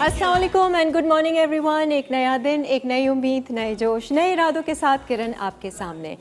अस्सलाम वालेकुम and good morning everyone. एक नया दिन, एक नई उम्मीद, नए जोश, नए इरादों के साथ किरण आपके सामने।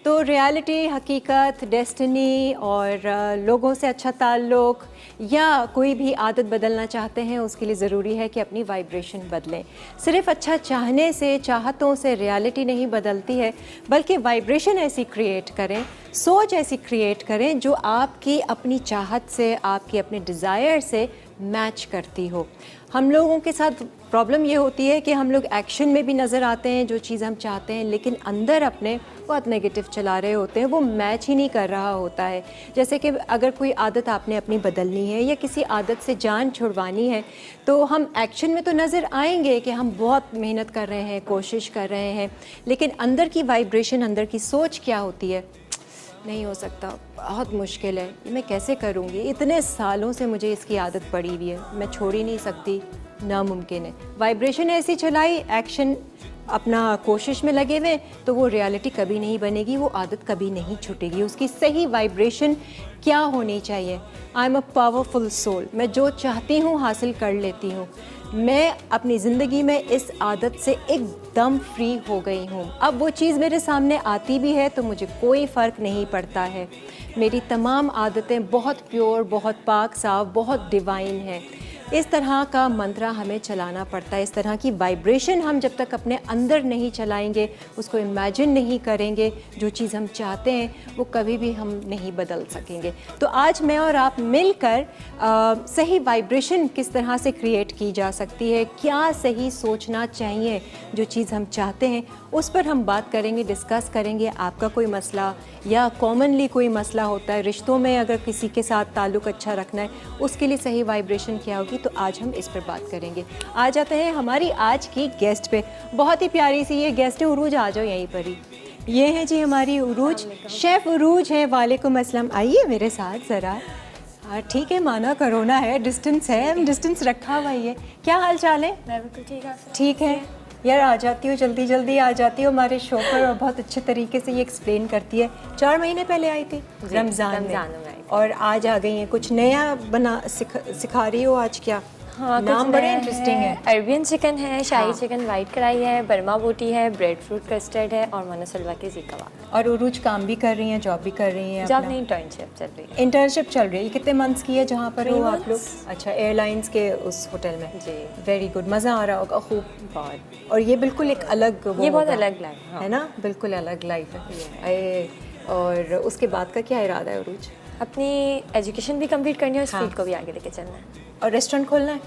तो रियलिटी, हकीकत, डेस्टिनी और लोगों से अच्छा ताल्लुक़ या कोई भी आदत बदलना चाहते हैं, उसके लिए ज़रूरी है कि अपनी वाइब्रेशन बदलें। सिर्फ़ अच्छा चाहने से, चाहतों से रियलिटी नहीं बदलती है, बल्कि वाइब्रेशन ऐसी क्रिएट करें, सोच ऐसी क्रिएट करें जो आपकी अपनी चाहत से, आपकी अपने डिज़ायर से मैच करती हो। हम लोगों के साथ प्रॉब्लम ये होती है कि हम लोग एक्शन में भी नज़र आते हैं जो चीज़ हम चाहते हैं, लेकिन अंदर अपने बहुत नेगेटिव चला रहे होते हैं, वो मैच ही नहीं कर रहा होता है। जैसे कि अगर कोई आदत आपने अपनी बदलनी है या किसी आदत से जान छुड़वानी है, तो हम एक्शन में तो नज़र आएंगे कि हम बहुत मेहनत कर रहे हैं, कोशिश कर रहे हैं, लेकिन अंदर की वाइब्रेशन, अंदर की सोच क्या होती है, नहीं हो सकता, बहुत मुश्किल है, मैं कैसे करूँगी, इतने सालों से मुझे इसकी आदत पड़ी हुई है, मैं छोड़ ही नहीं सकती, नामुमकिन है। वाइब्रेशन ऐसी चलाई, एक्शन अपना कोशिश में लगे हुए, तो वो रियलिटी कभी नहीं बनेगी, वो आदत कभी नहीं छूटेगी। उसकी सही वाइब्रेशन क्या होनी चाहिए? I am a powerful soul, मैं जो चाहती हूँ हासिल कर लेती हूँ। मैं अपनी ज़िंदगी में इस आदत से एकदम फ्री हो गई हूँ। अब वो चीज़ मेरे सामने आती भी है तो मुझे कोई फ़र्क नहीं पड़ता है। मेरी तमाम आदतें बहुत प्योर, बहुत पाक साफ, बहुत डिवाइन हैं। इस तरह का मंत्रा हमें चलाना पड़ता है। इस तरह की वाइब्रेशन हम जब तक अपने अंदर नहीं चलाएंगे, उसको इमेजिन नहीं करेंगे, जो चीज़ हम चाहते हैं वो कभी भी हम नहीं बदल सकेंगे। तो आज मैं और आप मिलकर सही वाइब्रेशन किस तरह से क्रिएट की जा सकती है, क्या सही सोचना चाहिए, जो चीज़ हम चाहते हैं उस पर हम बात करेंगे, डिस्कस करेंगे। आपका कोई मसला या कॉमनली कोई मसला होता है रिश्तों में, अगर किसी के साथ ताल्लुक़ अच्छा रखना है, उसके लिए सही वाइब्रेशन क्या होगी, तो आज हम इस पर बात करेंगे। आ जाते हैं हमारी आज की गेस्ट पे। बहुत ही प्यारी सी ये गेस्ट है, उरूज, आ जाओ यहीं पर ही। ये है जी हमारी उरूज, शेफ़ उरूज है। वालेकुम अस्सलाम, आइए मेरे साथ ज़रा। ठीक है, माना कोरोना है, डिस्टेंस है, डिस्टेंस रखा हुआ ही है। क्या हाल चाल है? मैं बिल्कुल ठीक है यार, आ जाती हो, जल्दी जल्दी आ जाती हो हमारे शो पर और बहुत अच्छे तरीके से ये एक्सप्लेन करती है। 4 महीने पहले आई थी रमज़ान में और आज आ गई हैं। कुछ नया बना सिखा रही हो आज? क्या? हाँ, नाम बड़े इंटरेस्टिंग है। अरबियन चिकन है, शाही चिकन, वाइट कढ़ाई है, बर्मा बोटी है, ब्रेड फ्रूट कस्टर्ड है और मनसलवा के ज़ी कबाब। और उरूज काम भी कर रही हैं, जॉब भी कर रही हैं? जॉब नहीं, इंटर्नशिप चल रही है। इंटर्नशिप चल रही है। कितने मंथ्स की है जहाँ पर हो आप लोग? अच्छा, एयरलाइंस के उस होटल में जी। वेरी गुड, मज़ा आ रहा होगा खूब। बहुत। और ये बिल्कुल एक अलग वो ये बहुत होगा, अलग लाइफ है ना, बिल्कुल अलग लाइफ है। और उसके बाद का क्या इरादा है उरूज? अपनी एजुकेशन भी कंप्लीट करनी है और इस फील्ड को भी आगे लेके चलना है। और रेस्टोरेंट खोलना है?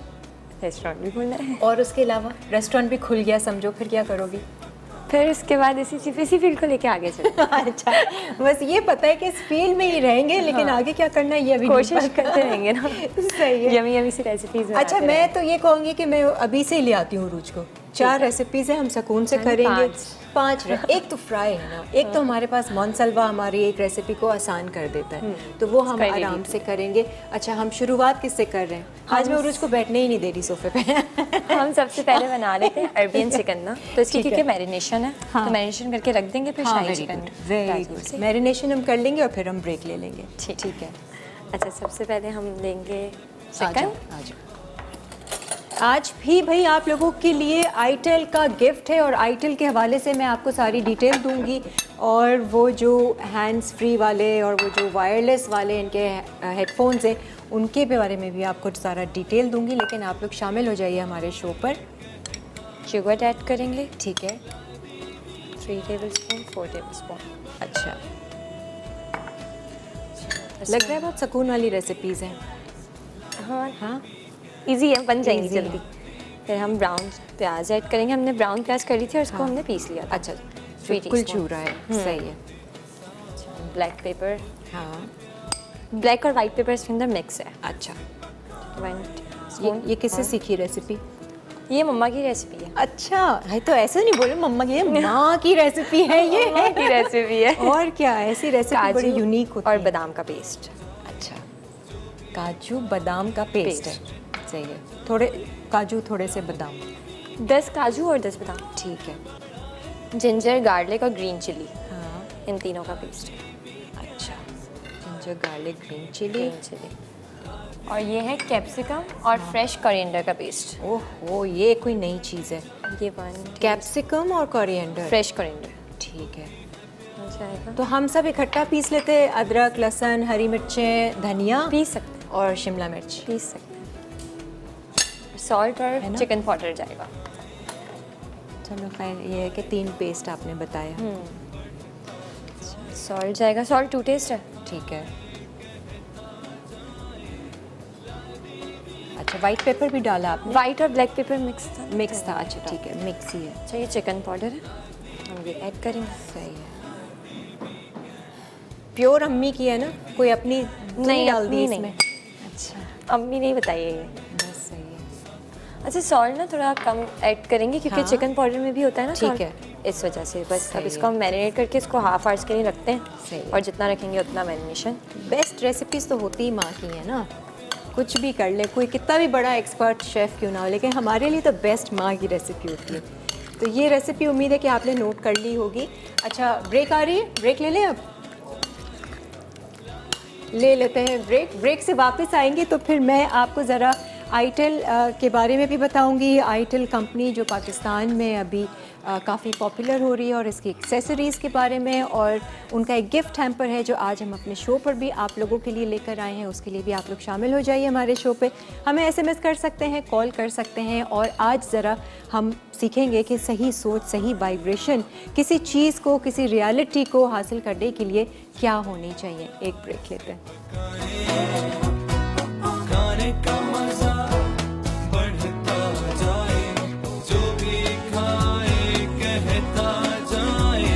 रेस्टोरेंट भी खोलना है। और उसके अलावा रेस्टोरेंट भी खुल गया समझो, फिर क्या करोगी? फिर उसके बाद इसी फील्ड को लेके आगे चलना। अच्छा, बस ये पता है कि इस फील्ड में ही रहेंगे, लेकिन आगे क्या करना है ये अभी कोशिश करते रहेंगे ना। सही है। यमी यमी सी रेसिपीज। अच्छा, मैं तो ये कहूँगी कि मैं अभी से ही ले आती हूँ उरूज को। 4 रेसिपीज़ हैं, हम सुकून से करेंगे। 5 एक तो फ्राई है ना, एक तो हमारे पास मनसलवा हमारी एक रेसिपी को आसान कर देता है, तो वो हम आराम से करेंगे। अच्छा, हम शुरुआत किससे कर रहे हैं? आज मैं उरूज को बैठने ही नहीं दे रही सोफे पे। हम सबसे पहले बना लेते हैं अरबियन चिकन ना, तो इसकी क्योंकि मैरिनेशन है, तो मैरिनेशन करके रख देंगे, फिर शाही चिकन। वेरी गुड, मैरिनेशन हम कर लेंगे और फिर हम ब्रेक ले लेंगे। ठीक है। अच्छा, सबसे पहले हम लेंगे चिकन। आज भी भाई आप लोगों के लिए आईटेल का गिफ्ट है और आईटेल के हवाले से मैं आपको सारी डिटेल दूंगी, और वो जो हैंड्स फ्री वाले और वो जो वायरलेस वाले इनके हेडफोन्स हैं उनके बारे में भी आपको सारा डिटेल दूंगी। लेकिन आप लोग शामिल हो जाइए हमारे शो पर। शुगर ऐड करेंगे। ठीक है, 3 टेबलस्पून, 4 टेबलस्पून। अच्छा, लग रहा है बहुत सुकून वाली रेसिपीज़ हैं। हाँ हाँ, इजी है, बन जाएंगी जल्दी। फिर हम ब्राउन प्याज ऐड करेंगे। हमने ब्राउन प्याज करी थी और उसको हमने पीस लिया था। अच्छा, बिल्कुल छू रहा है, सही है। Black pepper. हाँ, ब्लैक और वाइट पेपर इसके अंदर मिक्स है। अच्छा, 1 ये किससे सीखी रेसिपी? ये मम्मा की रेसिपी है। अच्छा है, तो ऐसे नहीं बोले मम्मा की, माँ की रेसिपी है ये। मम्मा की रेसिपी है। और क्या, ऐसी रेसिपी बड़ी यूनिक होती और है। बादाम का पेस्ट। अच्छा, काजू बादाम का पेस्ट है, सही है। थोड़े काजू, थोड़े से बादाम। 10 काजू और 10 बादाम। ठीक है। जिंजर, गार्लिक और ग्रीन चिली, हाँ, इन तीनों का पेस्ट है। अच्छा, जिंजर, गार्लिक, ग्रीन चिली। और ये है कैप्सिकम और फ्रेश कोरिएंडर का पेस्ट। ओह ये कोई नई चीज़ है। ये 1 कैप्सिकम और कोरिएंडर। फ्रेश कोरिएंडर ठीक है। हो जाएगा। तो हम सब इकट्ठा पीस लेते हैं, अदरक, लहसुन, हरी मिर्चें, धनिया पीस सकते हैं, और शिमला मिर्च। पीस सकते हैं। सॉल्ट है और ना? चिकन पाउडर जाएगा। चलो खैर, ये है कि 3 पेस्ट आपने बताया। सॉल्ट जाएगा, सॉल्ट टू टेस्ट है। ठीक है। अच्छा, वाइट पेपर भी डाला आपने? वाइट और ब्लैक पेपर मिक्स था। मिक्स था, अच्छा ठीक है, मिक्स ही है। अच्छा, ये चिकन पाउडर है, हम ये ऐड करेंगे। सही है। प्योर अम्मी की है ना, कोई अपनी तो नहीं, डाल दी अपनी इसमें? नहीं। अच्छा, अम्मी नहीं बताइए ये। बस सही है। अच्छा, सॉल्ट ना थोड़ा कम ऐड करेंगे क्योंकि हाँ। चिकन पाउडर में भी होता है ना ठीक salt। है। इस वजह से बस सही अब इसको हम मैरिनेट करके इसको हाफ आवर्स के लिए रखते सही हैं है। और जितना रखेंगे उतना मैरिनेशन। बेस्ट रेसिपीज़ तो होती ही माँ की है ना, कुछ भी कर ले, कोई कितना भी बड़ा एक्सपर्ट शेफ़ क्यों ना हो, लेकिन हमारे लिए तो बेस्ट माँ की रेसिपी होती है। तो ये रेसिपी उम्मीद है कि आपने नोट कर ली होगी। अच्छा, ब्रेक आ रही है, ब्रेक ले लें अब? ले लेते हैं ब्रेक। ब्रेक से वापस आएंगे तो फिर मैं आपको ज़रा आईटेल के बारे में भी बताऊंगी। आईटेल कंपनी जो पाकिस्तान में अभी काफ़ी पॉपुलर हो रही है, और इसकी एक्सेसरीज़ के बारे में, और उनका एक गिफ्ट हैम्पर है जो आज हम अपने शो पर भी आप लोगों के लिए लेकर आए हैं। उसके लिए भी आप लोग शामिल हो जाइए हमारे शो पे। हमें SMS कर सकते हैं, कॉल कर सकते हैं, और आज ज़रा हम सीखेंगे कि सही सोच, सही वाइब्रेशन किसी चीज़ को, किसी रियलिटी को हासिल करने के लिए क्या होनी चाहिए। एक ब्रेक लेते हैं। खाने का मजा बढ़ता जाए, जो भी खाए कहता जाए,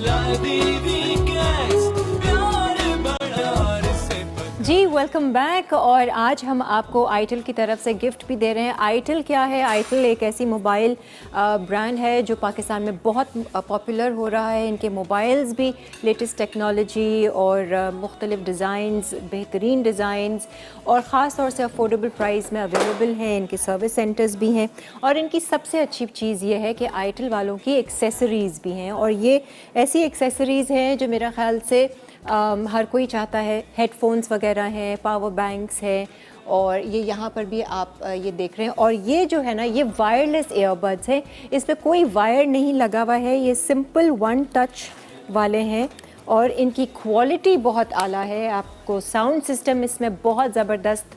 ला देवी गैस प्यार बढ़ा से। जी वेलकम बैक। और आज हम आपको आईटेल की तरफ से गिफ्ट भी दे रहे हैं। आईटेल क्या है? आईटेल एक ऐसी मोबाइल ब्रांड है जो पाकिस्तान में बहुत पॉपुलर हो रहा है। इनके मोबाइल्स भी लेटेस्ट टेक्नोलॉजी और मुख्तलिफ डिज़ाइंस, बेहतरीन डिज़ाइंस, और ख़ास तौर से अफोर्डेबल प्राइस में अवेलेबल हैं। इनके सर्विस सेंटर्स भी हैं, और इनकी सबसे अच्छी चीज़ ये है कि आईटेल वालों की एक्सेसरीज़ भी हैं, और ये ऐसी एक्सेसरीज़ हैं जो मेरा ख़्याल से हर कोई चाहता है। हेडफोन्स वगैरह हैं, पावर बैंक्स हैं, और ये यहाँ पर भी आप ये देख रहे हैं। और ये जो है ना, ये वायरलेस ईयरबड्स हैं, इस पर कोई वायर नहीं लगा हुआ है, ये सिंपल 1 टच वाले हैं, और इनकी क्वालिटी बहुत आला है। आपको साउंड सिस्टम इसमें बहुत ज़बरदस्त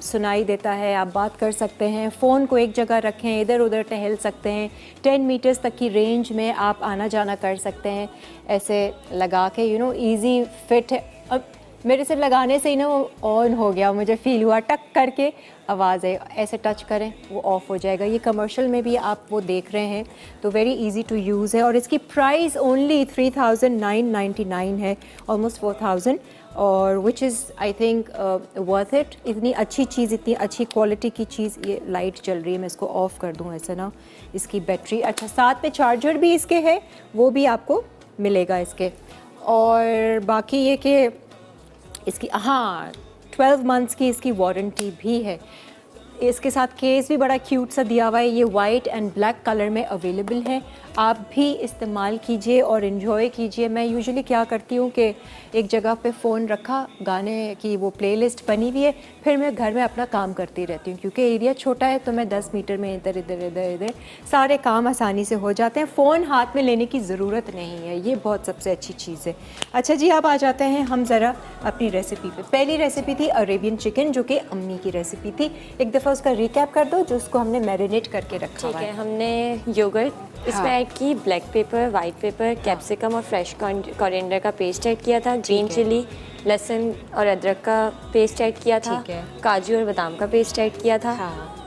सुनाई देता है। आप बात कर सकते हैं, फ़ोन को एक जगह रखें, इधर उधर टहल सकते हैं। 10 मीटर्स तक की रेंज में आप आना जाना कर सकते हैं ऐसे लगा के, ईजी फिट है। अब मेरे से लगाने से ही ना वो ऑन हो गया, मुझे फ़ील हुआ, टक करके आवाज़ है। ऐसे टच करें वो ऑफ़ हो जाएगा। ये कमर्शियल में भी आप वो देख रहे हैं, तो वेरी इजी टू यूज़ है। और इसकी प्राइस ओनली 3999 है, ऑलमोस्ट 4000, और which is I think worth it. इतनी अच्छी चीज़, इतनी अच्छी क्वालिटी की चीज़। ये लाइट चल रही है, मैं इसको ऑफ़ कर दूँ ऐसे ना। इसकी बैटरी, अच्छा साथ में चार्जर भी इसके है, वो भी आपको मिलेगा इसके। और बाकी ये कि इसकी 12 मंथ्स की इसकी वारंटी भी है। इसके साथ केस भी बड़ा क्यूट सा दिया हुआ है। ये वाइट एंड ब्लैक कलर में अवेलेबल है। आप भी इस्तेमाल कीजिए और इन्जॉय कीजिए। मैं यूजुअली क्या करती हूँ कि एक जगह पे फ़ोन रखा, गाने की वो प्लेलिस्ट बनी हुई है, फिर मैं घर में अपना काम करती रहती हूँ, क्योंकि एरिया छोटा है तो मैं 10 मीटर में इधर सारे काम आसानी से हो जाते हैं। फ़ोन हाथ में लेने की ज़रूरत नहीं है, ये बहुत सबसे अच्छी चीज़ है। अच्छा जी, अब आ जाते हैं हम ज़रा अपनी रेसिपी पे। पहली रेसिपी थी अरेबियन चिकन, जो कि अम्मी की रेसिपी थी। एक दफ़ा उसका रिकैप कर दो, जो उसको हमने मैरिनेट करके रखा ठीक हुआ है, है। हमने योगर्ट इसमें ऐड की, black pepper, white paper, capsicum और फ्रेश कोरिएंडर का पेस्ट ऐड किया था, ग्रीन चिली, लहसुन और अदरक का पेस्ट ऐड किया था, ठीक है। काजू और बादाम का पेस्ट ऐड किया था,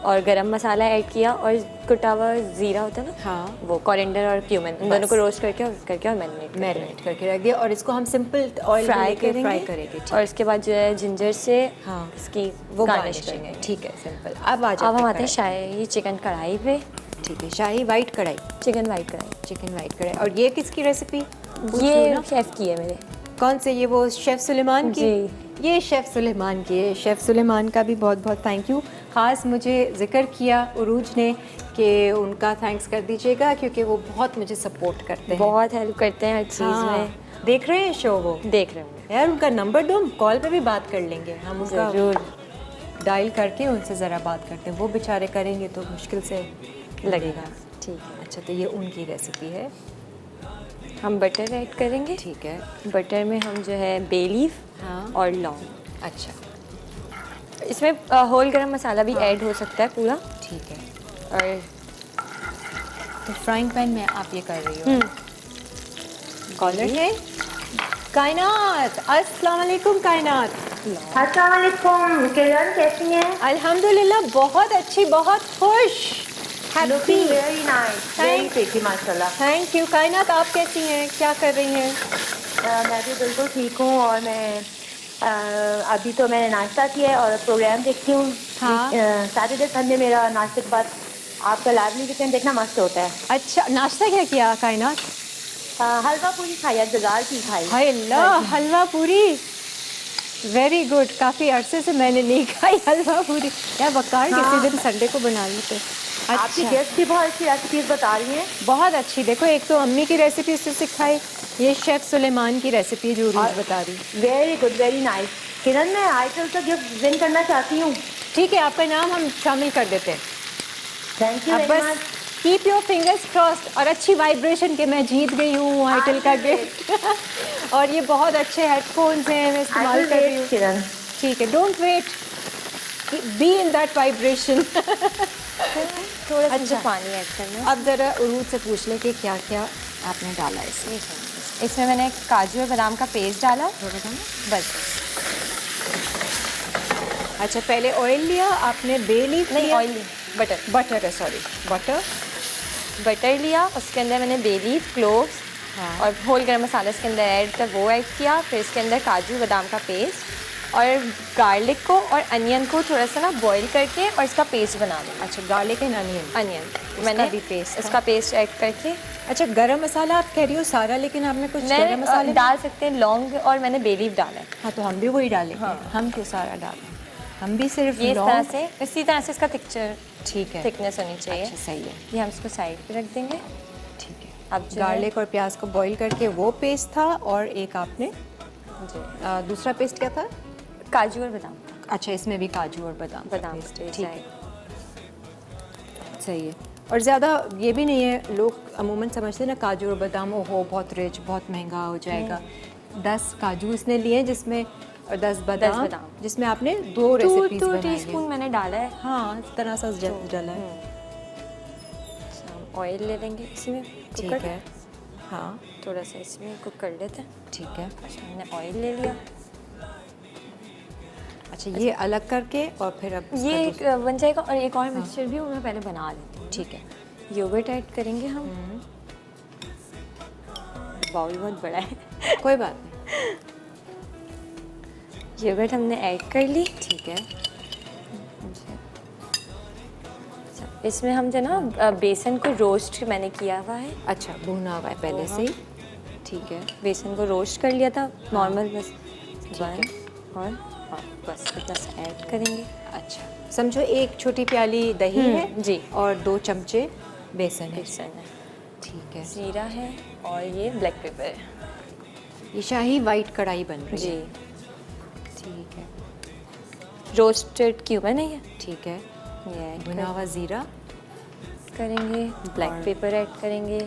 और गरम मसाला ऐड किया, और कुटा हुआ ज़ीरा होता है ना, वो कोरिएंडर और क्यूमिन, इन दोनों को रोस्ट करके और मैरिनेट करके रख दिया। और इसको हम सिंपल ऑयल फ्राई करेंगे, करेंगे, और इसके बाद जो है जिंजर से इसकी वो गार्निश गार्निश करेंगे। ठीक है, सिंपल। अब आ जाते अब हम आते हैं शाही चिकन कढ़ाई पे। ठीक है, शाही वाइट कढ़ाई, चिकन वाइट कढ़ाई, चिकन वाइट कढ़ाई। और ये किसकी रेसिपी? ये शेफ़ की है मेरे। कौन से? ये वो शेफ़ सुलेमान की? जी। ये शेफ़ सुलेमान की है। शेफ़ सुलेमान का भी बहुत बहुत थैंक यू। ख़ास मुझे ज़िक्र किया उरूज ने कि उनका थैंक्स कर दीजिएगा, क्योंकि वो बहुत मुझे सपोर्ट करते हैं, बहुत हेल्प करते हैं हर चीज़ में। देख रहे हैं शो? वो देख रहे होंगे यार, उनका नंबर दो, हम कॉल पे भी बात कर लेंगे। हम उनका ज़रूर। डायल करके उनसे ज़रा बात करते हैं, वो बेचारे करेंगे तो मुश्किल से लगेगा। ठीक है। अच्छा, तो ये उनकी रेसिपी है। हम बटर ऐड करेंगे। ठीक है। बटर में हम जो है बे लीफ हाँ। और लौंग, अच्छा, इसमें होल गरम मसाला भी ऐड हो सकता है पूरा। ठीक है। और तो फ्राइंग पैन में आप ये कर रही हो। कॉलर है कायनात। अस्सलाम वालेकुम कायनात। अस्सलाम वालेकुम किरण, कैसी हैं? अल्हम्दुलिल्लाह बहुत अच्छी, बहुत खुश। Happy. Very nice, very pretty माशाल्लाह। Thank you. कायनात आप कैसी हैं, क्या कर रही हैं? मैं भी बिल्कुल ठीक हूँ और मैं अभी तो मैंने नाश्ता किया है और प्रोग्राम देखती हूँ। हाँ। सैटरडे संडे मेरा नाश्ते के बाद आपका लाइवली किचन देखना मस्त होता है। अच्छा, नाश्ता क्या किया कायनात? हलवा पूरी खाई, बाजार की खाई। हाय अल्लाह, हलवा पूरी। Very good. काफ़ी अरसे से मैंने नहीं खाई हलवा पूरी। यार वकार किसी दिन संडे को बना लेते। आपकी अच्छा, गेस्ट भी बहुत अच्छी रेसिपीज बता रही हैं। बहुत अच्छी। देखो, एक तो अम्मी की रेसिपी से सिखाई, ये शेफ़ सुलेमान की रेसिपी जो रोज़ बता रही। Very good, very nice. Kiran, मैं आईटेल का गिफ्ट विन करना चाहती हूँ। ठीक है, आपका नाम हम शामिल कर देते हैं। थैंक यू अब वेरी बस much. Keep your fingers crossed और अच्छी वाइब्रेशन के मैं जीत गई हूँ आईटेल का गिफ्ट। और ये बहुत अच्छे हेडफोन्स हैं, मैं इस्तेमाल कर रही हूँ। किरण, ठीक है, don't wait, be in that vibration. थोड़ा सा मुझे पानी ऐड करना है। अब ज़रा उरूज से पूछ लें कि क्या क्या आपने डाला है इसमें। इसमें मैंने काजू और बादाम का पेस्ट डाला। बस। अच्छा, पहले ऑयल लिया आपने, बे लीफ नहीं, लिया? ऑयल नहीं, बटर। बटर है, सॉरी, बटर। बटर लिया, उसके अंदर मैंने बे लीफ, क्लोव्स हाँ। और होल गरम मसाला इसके अंदर ऐड था, वो ऐड किया। फिर इसके अंदर काजू बादाम का पेस्ट और गार्लिक को और अनियन को थोड़ा सा ना बॉईल करके और इसका पेस्ट बना लिया। अच्छा, गार्लिक एंड अनियन। अनियन मैंने भी पेस्ट था? इसका पेस्ट ऐड करके। अच्छा, गरम मसाला आप कह रही हो सारा, लेकिन आपने कुछ गरम मैं मसाले डाल सकते हैं लौंग और मैंने बे लीफ डाला है। हाँ, तो हम भी वही डालेंगे। हाँ। हम क्यों सारा डालें, हम भी सिर्फ ये इस तरह लौंग। से, इसी तरह से इसका टेक्सचर, ठीक है, थिकनेस होनी चाहिए। अच्छा, सही है। ये हम इसको साइड पे रख देंगे। ठीक है। अब जो है- गार्लिक और प्याज को बॉईल करके वो पेस्ट था, और एक आपने जी, दूसरा पेस्ट क्या था? काजू और बादाम। अच्छा, इसमें भी काजू और बादाम का बादाम पेस्ट। पेस्ट ठीक है। है, सही है। और ज़्यादा ये भी नहीं है, लोग अमूमन समझते हैं ना काजू और बादाम ओहो बहुत रिच, बहुत महंगा हो जाएगा। 10 काजू इसने लिए जिसमें, और 10 बादाम बादाम। जिसमें आपने 2 रेसिपीज 2 बनाई टीस्पून हैं। मैंने डाला है। हाँ, इस तरह सा डाला है। हम ऑयल ले लेंगे इसमें, ठीक कुकर। है। हाँ, थोड़ा सा इसमें कुक कर लेते हैं। ठीक है। हमने ऑयल ले लिया। अच्छा, ये अलग करके और फिर अब ये इसका एक बन जाएगा, और एक और मिक्सचर भी मैं पहले बना लेती हूँ। ठीक है। योगर्ट ऐड करेंगे हम। बाउल बहुत बड़ा है। कोई बात नहीं। योगर्ट हमने ऐड कर ली। ठीक है। अच्छा, इसमें हम जो ना बेसन को रोस्ट मैंने किया हुआ है। अच्छा, भुना हुआ है पहले से ही। ठीक है। बेसन को रोस्ट कर लिया था नॉर्मल, बस वन और हाँ, बस इतना सा ऐड करेंगे। अच्छा, समझो एक छोटी प्याली दही है जी। और 2 चमचे बेसन है। बेसन है, ठीक है। जीरा है, और ये ब्लैक पेपर है। ये शाही वाइट कढ़ाई बन रही जी, है। ठीक है। रोस्टेड क्यूबन है ये। ठीक है। ये ऐड भुना हुआ ज़ीरा, करेंगे। ब्लैक और- पेपर ऐड करेंगे।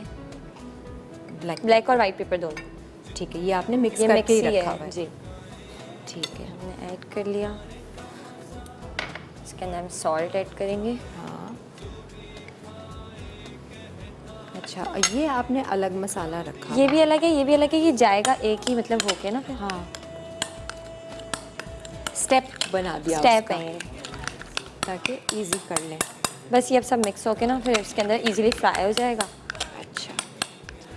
ब्लैक। ब्लैक और वाइट पेपर दोनों। ठीक है, ये आपने मिक्स ये करके मिक्सी ही रखा हुआ है है। जी। ठीक है। हमने ऐड कर लिया। इसके अंदर हम सॉल्ट ऐड करेंगे। हाँ। अच्छा, और ये आपने अलग मसाला रखा। ये भी अलग है, ये भी अलग है, ये जाएगा एक ही मतलब होके ना फिर। हाँ, स्टेप बना दिया स्टेप उसका, है ये। ताकि इजी कर लें। बस ये अब सब मिक्स होके ना फिर इसके अंदर इजीली फ्राई हो जाएगा। अच्छा,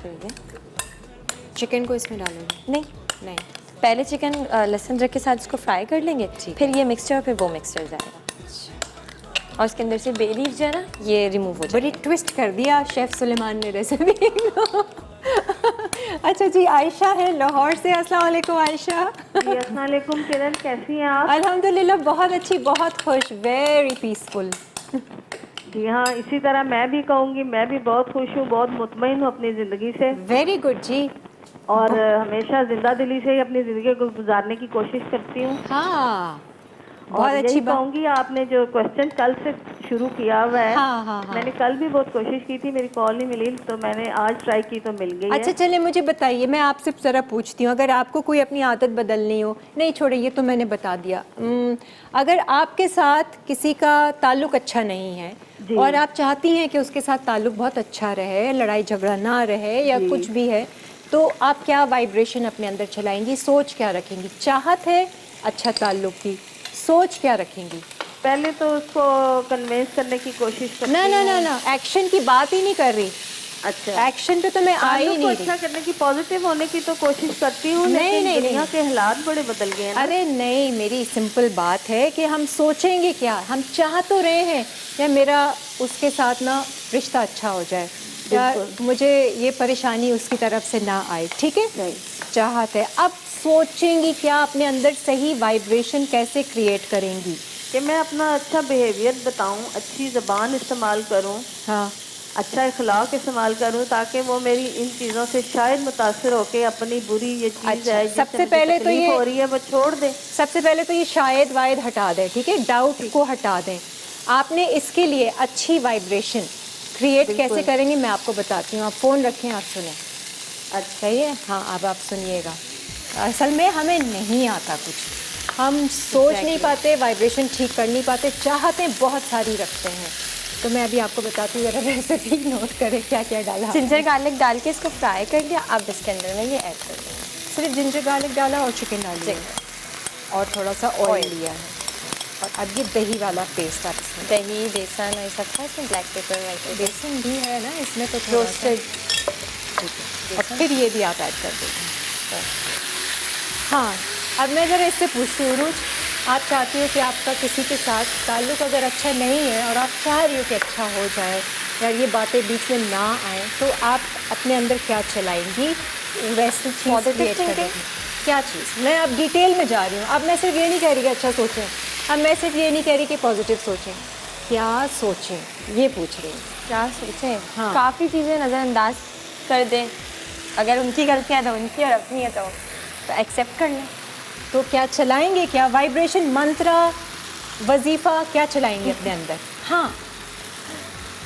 फिर ये चिकन को इसमें डालोगे? नहीं, नहीं। पहले चिकन लहसुन अदरक के साथ इसको फ्राई कर लेंगे, ठीक फिर ये मिक्सचर और फिर वो मिक्सचर जाएगा। और इसके अंदर से बे लीफ जो है ना, ये रिमूव हो बड़ी जाएगा। ट्विस्ट कर दिया शेफ़ सुलेमान ने रेसिपी। अच्छा जी, आयशा है लाहौर से। अस्सलाम वालेकुम आयशा। जी, अस्सलाम वालेकुम किरण, कैसी हैं आप? अल्हम्दुलिल्लाह बहुत अच्छी, बहुत खुश, वेरी पीसफुल। जी हाँ, इसी तरह मैं भी कहूँगी, मैं भी बहुत खुश हूँ, बहुत मुतमईन हूँ अपनी ज़िंदगी से, वेरी गुड जी। और हमेशा जिंदा दिली से ही अपनी ज़िंदगी को गुजारने की कोशिश करती हूँ। हाँ, बहुत अच्छी यही बात। कहूंगी, आपने जो क्वेश्चन कल से शुरू किया हुआ है, हाँ, हाँ, हाँ। मैंने कल भी बहुत कोशिश की थी, मेरी कॉल नहीं मिली, तो मैंने आज ट्राई की तो मिल गई अच्छा है। चलिए मुझे बताइए, मैं आपसे ज़रा पूछती हूँ, अगर आपको कोई अपनी आदत बदलनी हो, नहीं छोड़िए ये तो मैंने बता दिया, अगर आपके साथ किसी का ताल्लुक अच्छा नहीं है जी। और आप चाहती हैं कि उसके साथ ताल्लुक बहुत अच्छा रहे, लड़ाई झगड़ा ना रहे या जी। कुछ भी है, तो आप क्या वाइब्रेशन अपने अंदर चलाएंगी, सोच क्या रखेंगी? चाहत है अच्छा ताल्लुक की, सोच क्या रखेंगी? पहले तो उसको कन्विंस करने की कोशिश करती ना ना हूँ। ना ना, एक्शन की बात ही नहीं कर रही, अच्छा, एक्शन पे तो मैं आ ही ताल्लुक को नहीं अच्छा रही। करने की, पॉजिटिव होने की तो कोशिश करती हूँ, नहीं, लेकिन नहीं, दुनिया नहीं। के हालात बड़े बदल गए हैं ना। अरे नहीं, मेरी सिंपल बात है कि हम सोचेंगे क्या, हम चाह तो रहे हैं या मेरा उसके साथ ना रिश्ता अच्छा हो जाए या बिल्कुल। मुझे ये परेशानी उसकी तरफ से ना आए, ठीक है? नहीं। चाहत है, अब सोचेंगी क्या, अपने अंदर सही वाइब्रेशन कैसे क्रिएट करेंगी? कि मैं अपना अच्छा बिहेवियर बताऊं, अच्छी ज़बान इस्तेमाल करूं, हाँ, अच्छा इखलाक इस्तेमाल करूं, ताकि वो मेरी इन चीज़ों से शायद मुतासर होके अपनी बुरी ये चीज़ अच्छा, है जिससे सबसे मुझे पहले तो तकलीफ ये- हो रही है वो छोड़ दे। सबसे पहले तो ये शायद वायद हटा दें, ठीक है? डाउट को हटा दें। आपने इसके लिए अच्छी वाइब्रेशन क्रिएट बिल्कुल। कैसे करेंगे मैं आपको बताती हूँ। आप फ़ोन रखें, आप सुनें। अच्छा, सही है? हाँ, अब आप सुनिएगा। असल में हमें नहीं आता कुछ, हम सोच नहीं पाते, वाइब्रेशन ठीक कर नहीं पाते, चाहतें बहुत सारी रखते हैं। तो मैं अभी आपको बताती हूँ, ज़रा रेसिपी नोट करें क्या क्या डाला। जिंजर गार्लिक डाल के इसको फ्राई कर लिया, अब इसके अंदर में ये ऐड कर देंगे। सिर्फ जिंजर गार्लिक डाला और चिकन डाल दिया और थोड़ा सा ऑयल लिया है। और अब ये दही वाला पेस्ट आप इसमें, दही, बेसन और सब था इसमें, ब्लैक पेपर, वाइट पेपर, बेसन भी है ना इसमें तो थोड़ा सा। रोस्टेड। ठीक है, और फिर ये भी आप ऐड कर देंगे। हाँ, अब मैं ज़रा इससे पूछती हूँ, रूज, आप चाहती हो कि आपका किसी के साथ ताल्लुक़ अगर अच्छा नहीं है और आप चाह रही हो कि अच्छा हो जाए या ये बातें बीच में ना आए, तो आप अपने अंदर क्या चलाएंगी, वैसी चीज़ Positive क्रिएट thinking? करेंगी? क्या चीज़? मैं अब डिटेल में जा रही हूँ। अब मैं सिर्फ ये नहीं कह रही कि अच्छा सोचें, अब मैं सिर्फ ये नहीं कह रही कि पॉजिटिव सोचें, क्या सोचें ये पूछ रही हूँ। क्या सोचें? हाँ। काफ़ी चीज़ें नज़रअंदाज कर दें, अगर उनकी गलतियाँ तो उनकी और अपनी है तो एक्सेप्ट कर लें। तो क्या चलाएंगे, क्या वाइब्रेशन, मंत्रा, वजीफ़ा क्या चलाएंगे अपने अंदर? हाँ,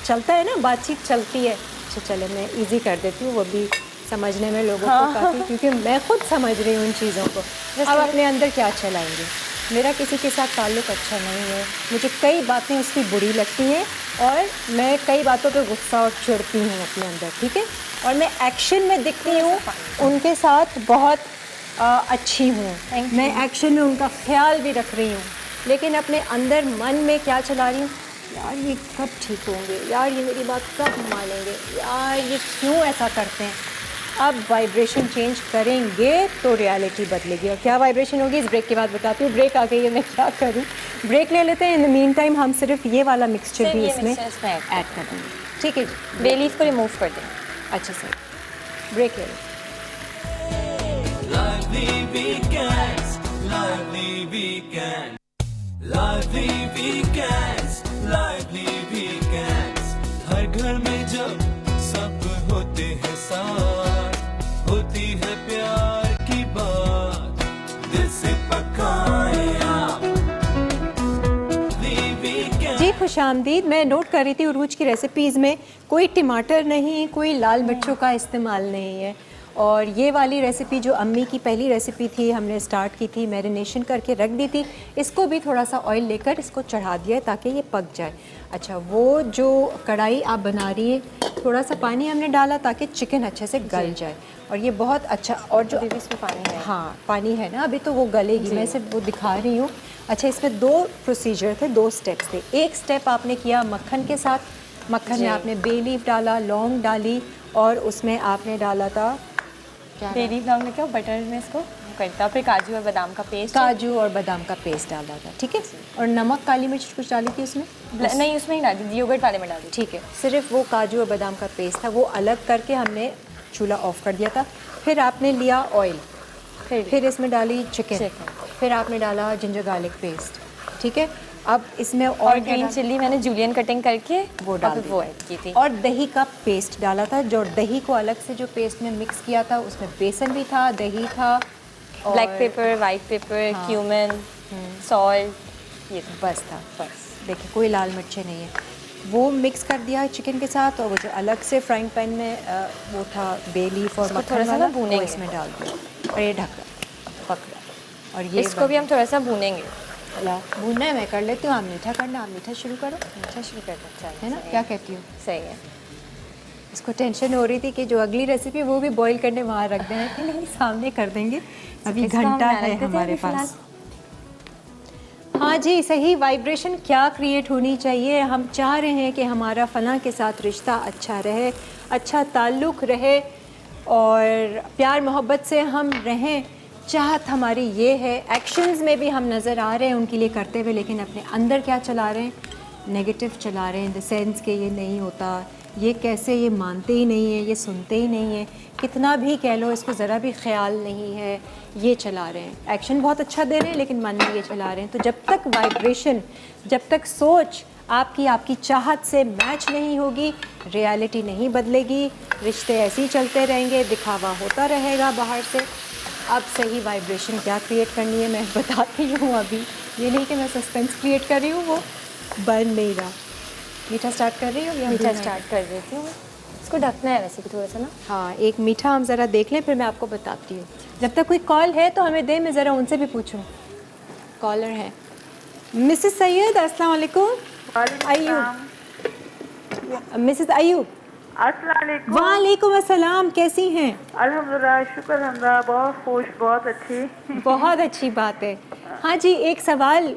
चलता है ना, बातचीत चलती है। अच्छा चले, मैं इजी कर देती हूँ, वो भी समझने में लोगों को काफ़ी, क्योंकि मैं खुद समझ रही हूँ उन चीज़ों को। अब अपने अंदर क्या चलाएंगे? मेरा किसी के साथ ताल्लुक़ अच्छा नहीं है, मुझे कई बातें उसकी बुरी लगती हैं और मैं कई बातों पे गुस्सा और चिढ़ती हूँ अपने अंदर, ठीक है? और मैं एक्शन में दिखती हूँ उनके साथ बहुत अच्छी हूँ, मैं एक्शन में उनका ख्याल भी रख रही हूँ, लेकिन अपने अंदर मन में क्या चला रही हूँ, यार ये कब ठीक होंगे, यार ये मेरी बात कब मानेंगे, यार ये क्यों ऐसा करते हैं। अब वाइब्रेशन चेंज करेंगे तो रियलिटी बदलेगी। और क्या वाइब्रेशन होगी इस ब्रेक के बाद बताती हूँ। ब्रेक आ गई है, मैं क्या करूँ, ब्रेक ले लेते हैं। इन द मीन टाइम हम सिर्फ ये वाला मिक्सचर सिर्फ भी ये इसमें mixture इसमें ऐड कर देंगे, ठीक है जी? बे लीफ को रिमूव कर दें। अच्छा सर, ब्रेक ले लें। Lively weekends, lively weekend, lively weekends, lively weekends. हर घर में जब सब होते हैं साथ, होती है प्यार की बात, दिल से पकाए आप। Lively weekend. जी खुशामदीद। मैं नोट कर रही थी उरूज की रेसिपीज़ में कोई टमाटर नहीं, कोई लाल मिर्चों का इस्तेमाल नहीं है। और ये वाली रेसिपी जो अम्मी की पहली रेसिपी थी, हमने स्टार्ट की थी, मैरिनेशन करके रख दी थी, इसको भी थोड़ा सा ऑयल लेकर इसको चढ़ा दिया है ताकि ये पक जाए। अच्छा, वो जो कढ़ाई आप बना रही है, थोड़ा सा पानी हमने डाला ताकि चिकन अच्छे से गल जाए। और ये बहुत अच्छा, और जो अभी इसमें पानी है। हाँ पानी है ना, अभी तो वो गलेगी, मैं सिर्फ वो दिखा रही हूँ। अच्छा, इसमें 2 प्रोसीजर थे, 2 स्टेप्स थे। एक स्टेप आपने किया मक्खन के साथ, मक्खन में आपने बे लीफ डाला, लौंग डाली और उसमें आपने डाला था बे लीफ डालने के बटर में इसको करता, फिर काजू और बादाम का पेस्ट, काजू और बादाम का पेस्ट डाला था, ठीक है? और नमक, काली मिर्च कुछ डाली थी उसमें? नहीं उसमें ही डाली, योगर्ट वाले में डाली। ठीक है, सिर्फ वो काजू और बादाम का पेस्ट था, वो अलग करके हमने चूल्हा ऑफ कर दिया था। फिर आपने लिया ऑयल, फिर इसमें डाली चिकन, फिर आपने डाला जिंजर गार्लिक पेस्ट, ठीक है? अब इसमें और ग्रीन चिल्ली मैंने जूलियन कटिंग करके वो डाल वो ऐड की थी। और दही का पेस्ट डाला था, जो दही को अलग से जो पेस्ट में मिक्स किया था, उसमें बेसन भी था, दही था, black pepper, white paper, cumin, salt, ये बस था, बस देखिए कोई लाल मिर्चें नहीं है। वो मिक्स कर दिया चिकन के साथ, और वो जो अलग से फ्राइंग पैन में वो था बे लीफ और इसको मक्खन थोड़ा सा वाला, ना भूनेंगे। वो इसमें डाल दिया और ये ढक पक रहा। और ये इसको भी हम थोड़ा सा भूनेंगे। भूनना है, मैं कर लेती हूँ, आप मीठा करना, आप मीठा शुरू करो, अच्छा शुरू करना है ना, क्या कहती हो? सही है। इसको टेंशन हो रही थी कि जो अगली रेसिपी वो भी बॉईल करने वहाँ रख देना, कि नहीं सामने कर देंगे, अभी इसको हम घंटा यहाँ है रख देते हैं हमारे अभी पास। हाँ जी, सही वाइब्रेशन क्या क्रिएट होनी चाहिए। हम चाह रहे हैं कि हमारा फ़ना के साथ रिश्ता अच्छा रहे, अच्छा ताल्लुक़ रहे और प्यार मोहब्बत से हम रहें। चाहत हमारी ये है, एक्शंस में भी हम नज़र आ रहे हैं उनके लिए करते हुए, लेकिन अपने अंदर क्या चला रहे हैं, नेगेटिव चला रहे हैं, इन द सेंस कि ये नहीं होता, ये कैसे, ये मानते ही नहीं है, ये सुनते ही नहीं है, कितना भी कह लो इसको ज़रा भी ख्याल नहीं है, ये चला रहे हैं। एक्शन बहुत अच्छा दे रहे हैं लेकिन मन में ये चला रहे हैं। तो जब तक वाइब्रेशन, जब तक सोच आपकी चाहत से मैच नहीं होगी, रियलिटी नहीं बदलेगी, रिश्ते ऐसे ही चलते रहेंगे, दिखावा होता रहेगा बाहर से। अब सही वाइब्रेशन क्या क्रिएट करनी है मैं बताती हूँ अभी, ये नहीं कि मैं सस्पेंस क्रिएट कर रही हूँ, वो बन नहीं रहा। मीठा स्टार्ट कर रही हो या मीठा भुना है? स्टार्ट कर देती हूँ। इसको ढकना है वैसे भी थोड़ा सा ना। हाँ, एक मीठा हम ज़रा देख लें, फिर मैं आपको बताती हूँ। जब तक कोई कॉल है तो हमें दे, मैं ज़रा उनसे भी पूछूँ। कॉलर है मिसेस सैयद, अस्सलाम वालेकुम। अयूब, मिसेस अयूब, अस्सलाम वालेकुम अस्सलाम, कैसी हैं? अल्हम्दुलिल्लाह, शुक्र अल्हम्दुलिल्लाह, बहुत खुश, बहुत अच्छी। बहुत अच्छी बात है। हाँ जी, एक सवाल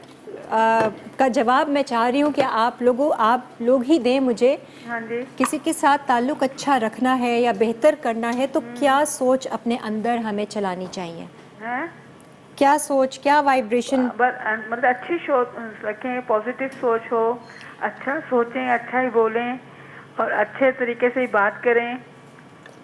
का जवाब मैं चाह रही हूँ कि आप लोग ही दें मुझे। हाँ जी। किसी के साथ ताल्लुक़ अच्छा रखना है या बेहतर करना है तो क्या सोच अपने अंदर हमें चलानी चाहिए? हैं? क्या सोच, क्या वाइब्रेशन? मतलब अच्छी सोच रखें, पॉजिटिव सोच हो, अच्छा सोचें, अच्छा ही बोलें और अच्छे तरीके से ही बात करें।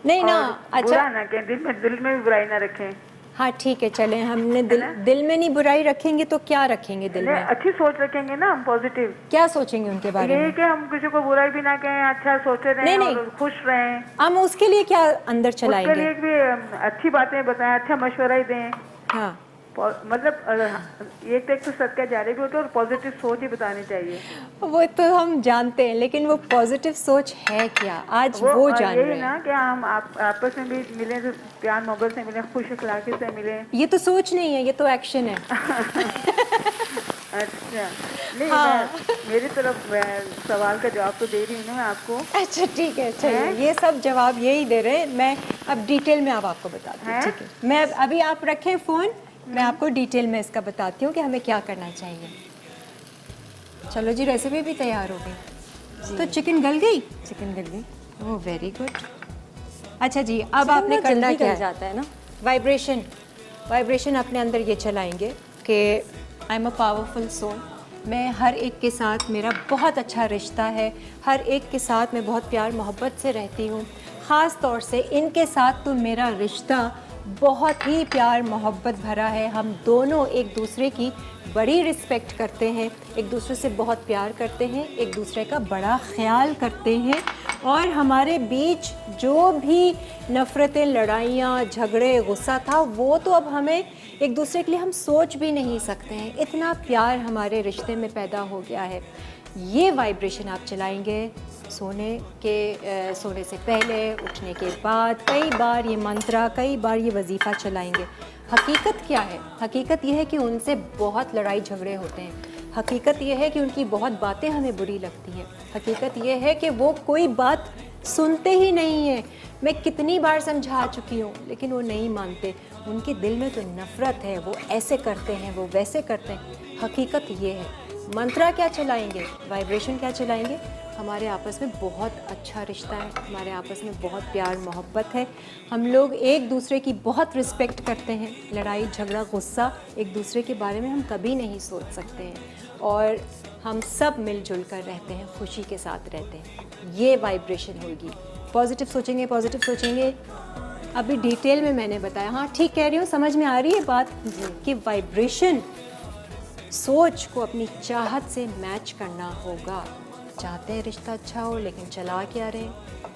नहीं ना, और बुरा अच्छा, ना कहें, दिल में भी बुराई ना रखें। हाँ ठीक है, चलें, हमने दिल में नहीं बुराई रखेंगे तो क्या रखेंगे दिल में? अच्छी सोच रखेंगे ना हम, पॉजिटिव। क्या सोचेंगे उनके बारे ये में? कि हम किसी को बुराई भी ना कहें, अच्छा सोचे रहें नहीं, और खुश रहें। हम उसके लिए क्या अंदर उसके चलाएंगे? लिए भी अच्छी बातें बताएं, अच्छा मशवरा ही दें। हाँ, मतलब एक तो सदका जारी भी होता है और पॉजिटिव सोच ही बतानी चाहिए। वो तो हम जानते हैं, लेकिन वो पॉजिटिव सोच है क्या, आज वो जान रहे यही हैं। ना कि हम आपस में भी मिले, तो प्यार मोहब्बत से मिले, खुश अखलाकी से मिले। ये तो सोच नहीं है, ये तो एक्शन है। अच्छा, नहीं हाँ। मेरी तरफ सवाल का जवाब तो दे रही हूँ ना मैं आपको। अच्छा ठीक है, चलिए, ये सब जवाब यही दे रहे हैं। मैं अब डिटेल में अब आपको बताती हूँ, हैं? ठीक है? मैं अभी आप रखें फ़ोन, मैं आपको डिटेल में इसका बताती हूँ कि हमें क्या करना चाहिए। चलो जी, रेसिपी भी तैयार हो गई। तो चिकन गल गई? चिकन गल गई। Oh very good. अच्छा जी, अब आपने करना जल्दी क्या गल है? जाता है ना। वाइब्रेशन अपने अंदर ये चलाएंगे कि I am a powerful soul. मैं हर एक के साथ मेरा बहुत अच्छा रिश्ता है, हर एक के साथ मैं बहुत प्यार मोहब्बत से रहती हूँ। ख़ास तौर से इनके साथ तो मेरा रिश्ता बहुत ही प्यार मोहब्बत भरा है। हम दोनों एक दूसरे की बड़ी रिस्पेक्ट करते हैं, एक दूसरे से बहुत प्यार करते हैं, एक दूसरे का बड़ा ख्याल करते हैं, और हमारे बीच जो भी नफ़रतें, लड़ाइयाँ, झगड़े, गुस्सा था, वो तो अब हमें एक दूसरे के लिए हम सोच भी नहीं सकते हैं। इतना प्यार हमारे रिश्ते में पैदा हो गया है। ये वाइब्रेशन आप चलाएंगे सोने से पहले, उठने के बाद, कई बार ये मंत्रा, कई बार ये वजीफ़ा चलाएंगे। हकीकत क्या है? हकीकत ये है कि उनसे बहुत लड़ाई झगड़े होते हैं। हकीकत ये है कि उनकी बहुत बातें हमें बुरी लगती हैं। हकीकत ये है कि वो कोई बात सुनते ही नहीं हैं। मैं कितनी बार समझा चुकी हूँ लेकिन वो नहीं मानते। उनके दिल में तो नफ़रत है, वो ऐसे करते हैं, वो वैसे करते हैं। हकीकत ये है। मंत्रा क्या चलाएंगे, वाइब्रेशन क्या चलाएंगे? हमारे आपस में बहुत अच्छा रिश्ता है, हमारे आपस में बहुत प्यार मोहब्बत है, हम लोग एक दूसरे की बहुत रिस्पेक्ट करते हैं। लड़ाई झगड़ा गुस्सा एक दूसरे के बारे में हम कभी नहीं सोच सकते हैं, और हम सब मिलजुल कर रहते हैं, खुशी के साथ रहते हैं। ये वाइब्रेशन होगी। पॉजिटिव सोचेंगे। अभी डिटेल में मैंने बताया। हाँ ठीक कह रही हूँ, समझ में आ रही है बात कि वाइब्रेशन सोच को अपनी चाहत से मैच करना होगा। चाहते हैं रिश्ता अच्छा हो लेकिन चला क्या रहे,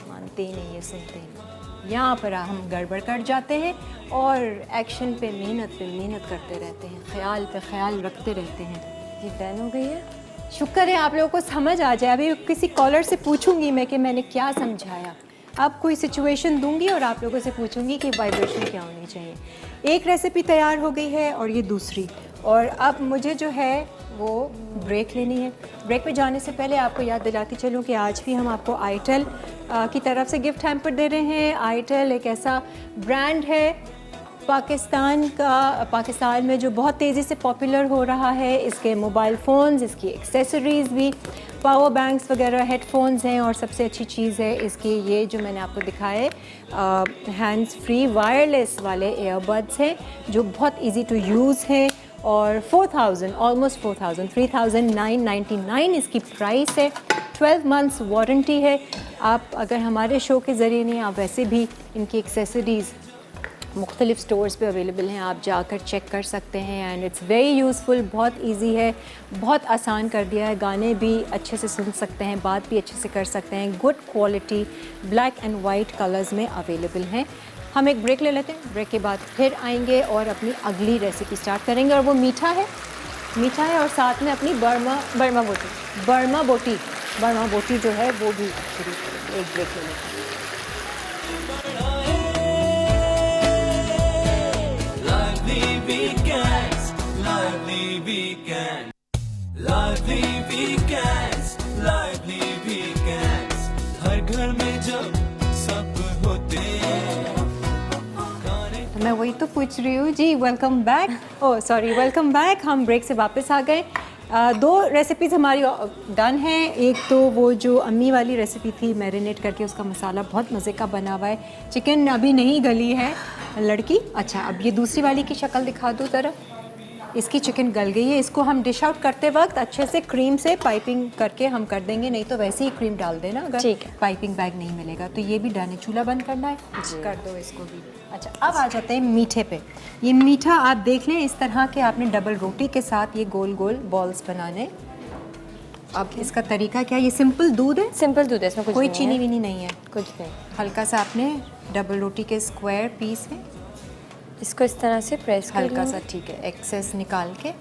मानते ही नहीं है, सुनते ही नहीं। यहाँ पर हम गड़बड़ कर जाते हैं और एक्शन पे मेहनत करते रहते हैं, ख्याल पे ख्याल रखते रहते हैं। ये डन हो गई है। शुक्र है आप लोगों को समझ आ जाए। अभी किसी कॉलर से पूछूंगी मैं कि मैंने क्या समझाया। अब कोई सिचुएशन दूंगी और आप लोगों से पूछूंगी कि वाइब्रेशन क्या होनी चाहिए। एक रेसिपी तैयार हो गई है और ये दूसरी, और अब मुझे जो है वो ब्रेक लेनी है। ब्रेक पे जाने से पहले आपको याद दिलाती चलूँ कि आज भी हम आपको आईटेल की तरफ से गिफ्ट हैम्पर दे रहे हैं। आईटेल एक ऐसा ब्रांड है पाकिस्तान में जो बहुत तेज़ी से पॉपुलर हो रहा है। इसके मोबाइल फ़ोन्स, इसकी एक्सेसरीज़ भी, पावर बैंक्स वगैरह, हेडफोन्स हैं, और सबसे अच्छी चीज़ है इसकी ये जो मैंने आपको दिखाए हैंड्स फ्री वायरलेस वाले ईयरबड्स हैं जो बहुत इजी टू यूज़ है। और 4000 ऑलमोस्ट 4000 3999 इसकी प्राइस है। 12 मंथ्स वारंटी है। आप अगर हमारे शो के ज़रिए नहीं, आप वैसे भी इनकी एक्सेसरीज़ मुख्तलिफ़ स्टोर्स पे अवेलेबल हैं, आप जाकर चेक कर सकते हैं। एंड इट्स वेरी यूज़फुल, बहुत इजी है, बहुत आसान कर दिया है। गाने भी अच्छे से सुन सकते हैं, बात भी अच्छे से कर सकते हैं। Good quality black and white colours में अवेलेबल हैं। हम एक ब्रेक ले लेते हैं, ब्रेक के बाद फिर आएंगे और अपनी अगली रेसिपी स्टार्ट करेंगे। और वो मीठा है और साथ में अपनी बर्मा बोटी जो है वो भी शुरू करेंगे। एक ब्रेक ले लेते हैं। Lively weekends, lively weekends, lively weekends. हर घर में जब सब होते हैं। तो मैं वही तो पूछ रही हूँ जी। Welcome back. Oh sorry, welcome back. हम ब्रेक से वापस आ गए। दो रेसिपीज़ हमारी डन हैं। एक तो वो जो अम्मी वाली रेसिपी थी मैरिनेट करके, उसका मसाला बहुत मज़े का बना हुआ है। चिकन अभी नहीं गली है लड़की। अच्छा, अब ये दूसरी वाली की शक्ल दिखा दो ज़रा। इसकी चिकन गल गई है। इसको हम डिश आउट करते वक्त अच्छे से क्रीम से पाइपिंग करके हम कर देंगे, नहीं तो वैसे ही क्रीम डाल देना अगर ठीक है। पाइपिंग बैग नहीं मिलेगा। तो ये भी डन है। चूल्हा बंद करना है, कर दो इसको भी। अच्छा, अब आ जाते हैं मीठे पे। ये मीठा आप देख लें, इस तरह के आपने डबल रोटी के साथ ये गोल गोल बॉल्स बनाने। अब इसका तरीका क्या है? ये सिंपल दूध है, सिंपल दूध है, इसमें कुछ कोई नहीं चीनी है। वीनी नहीं है। कुछ नहीं। हल्का सा आपने डबल रोटी के स्क्वायर पीस है, इसको इस तरह से प्रेस कर हल्का सा, लेंगे। ठीक है, एक्सेस निकाल के,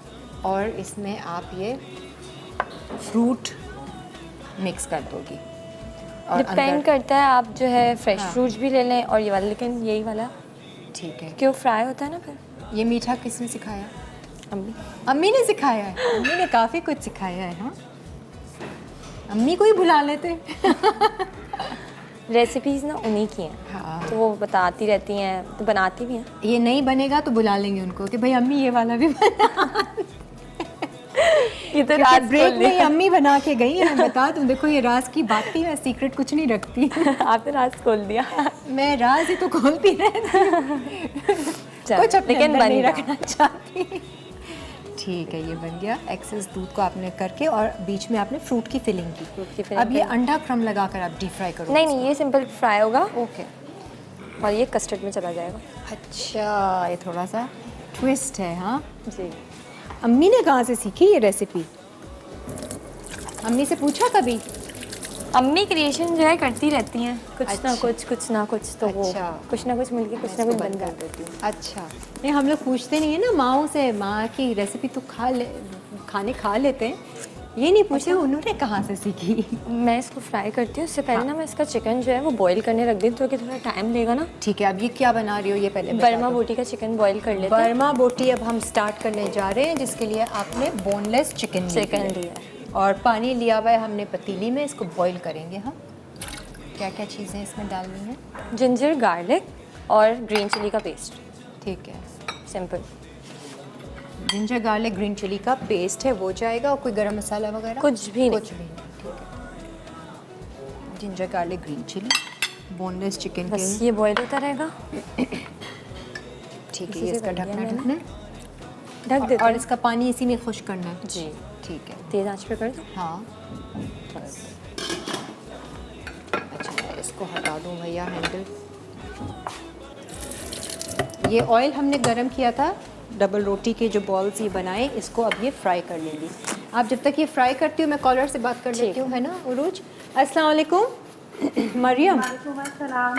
और इसमें आप ये फ्रूट मिक्स कर दोगी। और डिपेंड करता है, आप जो है फ्रेश हाँ। फ्रूट्स भी ले लें और ये वाला, लेकिन यही वाला ठीक है। क्यों फ्राई होता है ना फिर। ये मीठा किसने सिखाया? अम्मी। अम्मी ने सिखाया है। अम्मी ने काफ़ी कुछ सिखाया है। हाँ, अम्मी को ही बुला लेते। रेसिपीज़ ना उन्हीं की हैं। हाँ, तो वो बताती रहती हैं, तो बनाती भी हैं। ये नहीं बनेगा तो बुला लेंगे उनको कि भाई अम्मी ये वाला भी बना। ये तो क्योंकि रात ब्रेक में ही अम्मी बना के गई है। बता तुम, देखो ये राज की बात थी, मैं सीक्रेट कुछ नहीं रखती। आपने रात खोल दिया। मैं राज ही तो खोलती रहती हूँ। कुछ अपने लेकिन अंदर नहीं बन रखना चाहती। ठीक है, ये बन गया। एक्सेस दूध को आपने करके और बीच में आपने फ्रूट की फिलिंग की। filling अब ये अंडा क्रम लगाकर आप डीप फ्राई करो। नहीं, ये सिंपल फ्राई होगा ओके। और ये कस्टर्ड में चला जाएगा। अच्छा, ये थोड़ा सा ट्विस्ट है। हाँ, जी। अम्मी ने कहाँ से सीखी ये रेसिपी? अम्मी से पूछा कभी? अम्मी क्रिएशन जो है करती रहती हैं, कुछ अच्छा। ना कुछ, तो वो अच्छा। कुछ ना कुछ मिलके कुछ ना कुछ बन कर देती हूँ। अच्छा, नहीं हम लोग पूछते नहीं है ना माओ से, माँ की रेसिपी तो खाने खा लेते हैं, ये नहीं पूछते उन्होंने कहाँ से सीखी। मैं इसको फ्राई करती हूँ। उससे पहले ना मैं इसका चिकन जो है वो बॉईल करने रख दी, तो कि थोड़ा टाइम लेगा ना। ठीक है, अब ये क्या बना रही हो ये पहले बता बर्मा दो। बोटी का चिकन बॉईल कर लेते हैं। बर्मा बोटी अब हम स्टार्ट करने जा रहे हैं, जिसके लिए आपने बोनलेस चिकन लिया है और पानी लिया हुआ है हमने पतीली में। इसको बॉईल करेंगे हम। क्या क्या चीज़ें इसमें डालनी है? जिंजर, गार्लिक और ग्रीन चिली का पेस्ट। ठीक है, simple. Ginger garlic green chilli का पेस्ट है वो जाएगा, और कोई गरम मसाला वगैरह? कुछ भी नहीं। कुछ भी नहीं। ठीक है, ginger garlic green chilli, boneless chicken बस के। ये बॉईल होता रहेगा। ठीक है, इसी ये से इसका कर दिया ढकना मैंने। ढकना ढक देते और हैं। इसका पानी इसी में खुश करना है। जी, ठीक है, तेज़ आंच पे कर दो। हाँ बस। अच्छा, मैं इसको हटा दूँ भैया हैंडल। ये ऑयल हमने गरम किया था, डबल रोटी के जो बॉल्स ये बनाए, इसको अब ये फ्राई कर लेंगी। आप जब तक ये फ्राई करती हो मैं कॉलर से बात कर लेती हूँ, है ना उरूज? अस्सलाम वालेकुम। मरियम, वालेकुम अस्सलाम।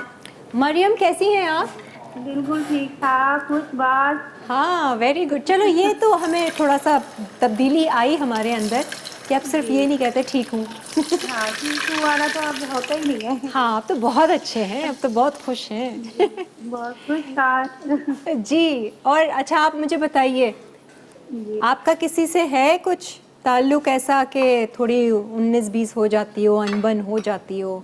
मरियम कैसी हैं आप? बिल्कुल ठीक ठाक, खुश बात। हाँ, वेरी गुड। चलो ये तो हमें थोड़ा सा तब्दीली आई हमारे अंदर कि अब सिर्फ ये नहीं कहते ठीक हूँ। हाँ, ठीक हूँ वाला तो अब होता ही नहीं है। हाँ, अब तो बहुत अच्छे हैं, अब तो बहुत खुश हैं। बहुत खुश ठाक। जी। और अच्छा आप मुझे बताइए, जी। आपका किसी से है कुछ ताल्लुक ऐसा कि थोड़ी 19-20 हो जाती हो, अनबन हो जाती हो?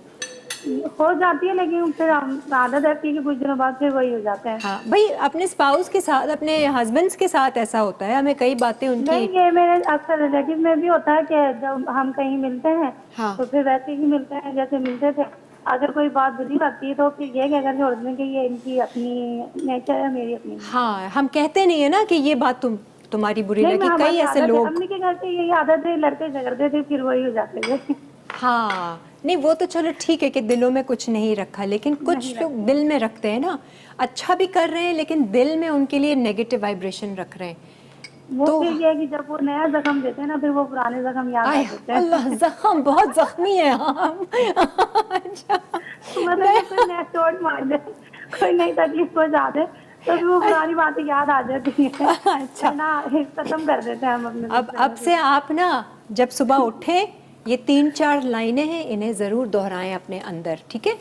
हो जाती है, लेकिन फिर आदत रहती है कि कुछ दिनों बाद फिर वही हो जाता है। हाँ भाई, अपने स्पाउस के साथ, अपने हस्बैंड्स के साथ ऐसा होता है, हमें कई बातें नहीं, उनकी। ये मेरे अक्सर रिलेटिव में भी होता है कि जब हम कहीं मिलते हैं हाँ। तो फिर वैसे ही मिलते हैं जैसे मिलते थे। अगर कोई बात बुरी लगती है तो फिर ये कहकर छोड़ दें कि ये इनकी अपनी नेचर है, मेरी अपनी। हाँ, हम कहते नहीं है ना कि ये बात तुम्हारी बुरी नहीं, लगी, कई हमारी ऐसे आदत है, लोग। अम्मी के घर से यही आदत है, लड़के झगड़ते थे फिर वही हो जाते थे। हाँ, नहीं वो तो चलो ठीक है कि दिलों में कुछ नहीं रखा, लेकिन कुछ लोग दिल में रखते हैं ना, अच्छा भी कर रहे हैं लेकिन दिल में उनके लिए नेगेटिव वाइब्रेशन रख रहे हैं। वो तो फिर ये है कि जब वो नया जख्म देते हैं ना, फिर वो पुराने जख्म याद आ आय जाते हैं। अल्लाह, जख्म बहुत जख्मी है हम। अच्छा, मतलब कि कोई नया चोट मार दे, कोई नई तकलीफ पहुंचा दे, तो फिर वो पुरानी बातें याद आ जाती है। अच्छा। ना खत्म कर देते हैं हम अपने अब से आप ना जब सुबह उठे, ये 3-4 लाइनें हैं, इन्हें ज़रूर दोहराएं अपने अंदर, ठीक है?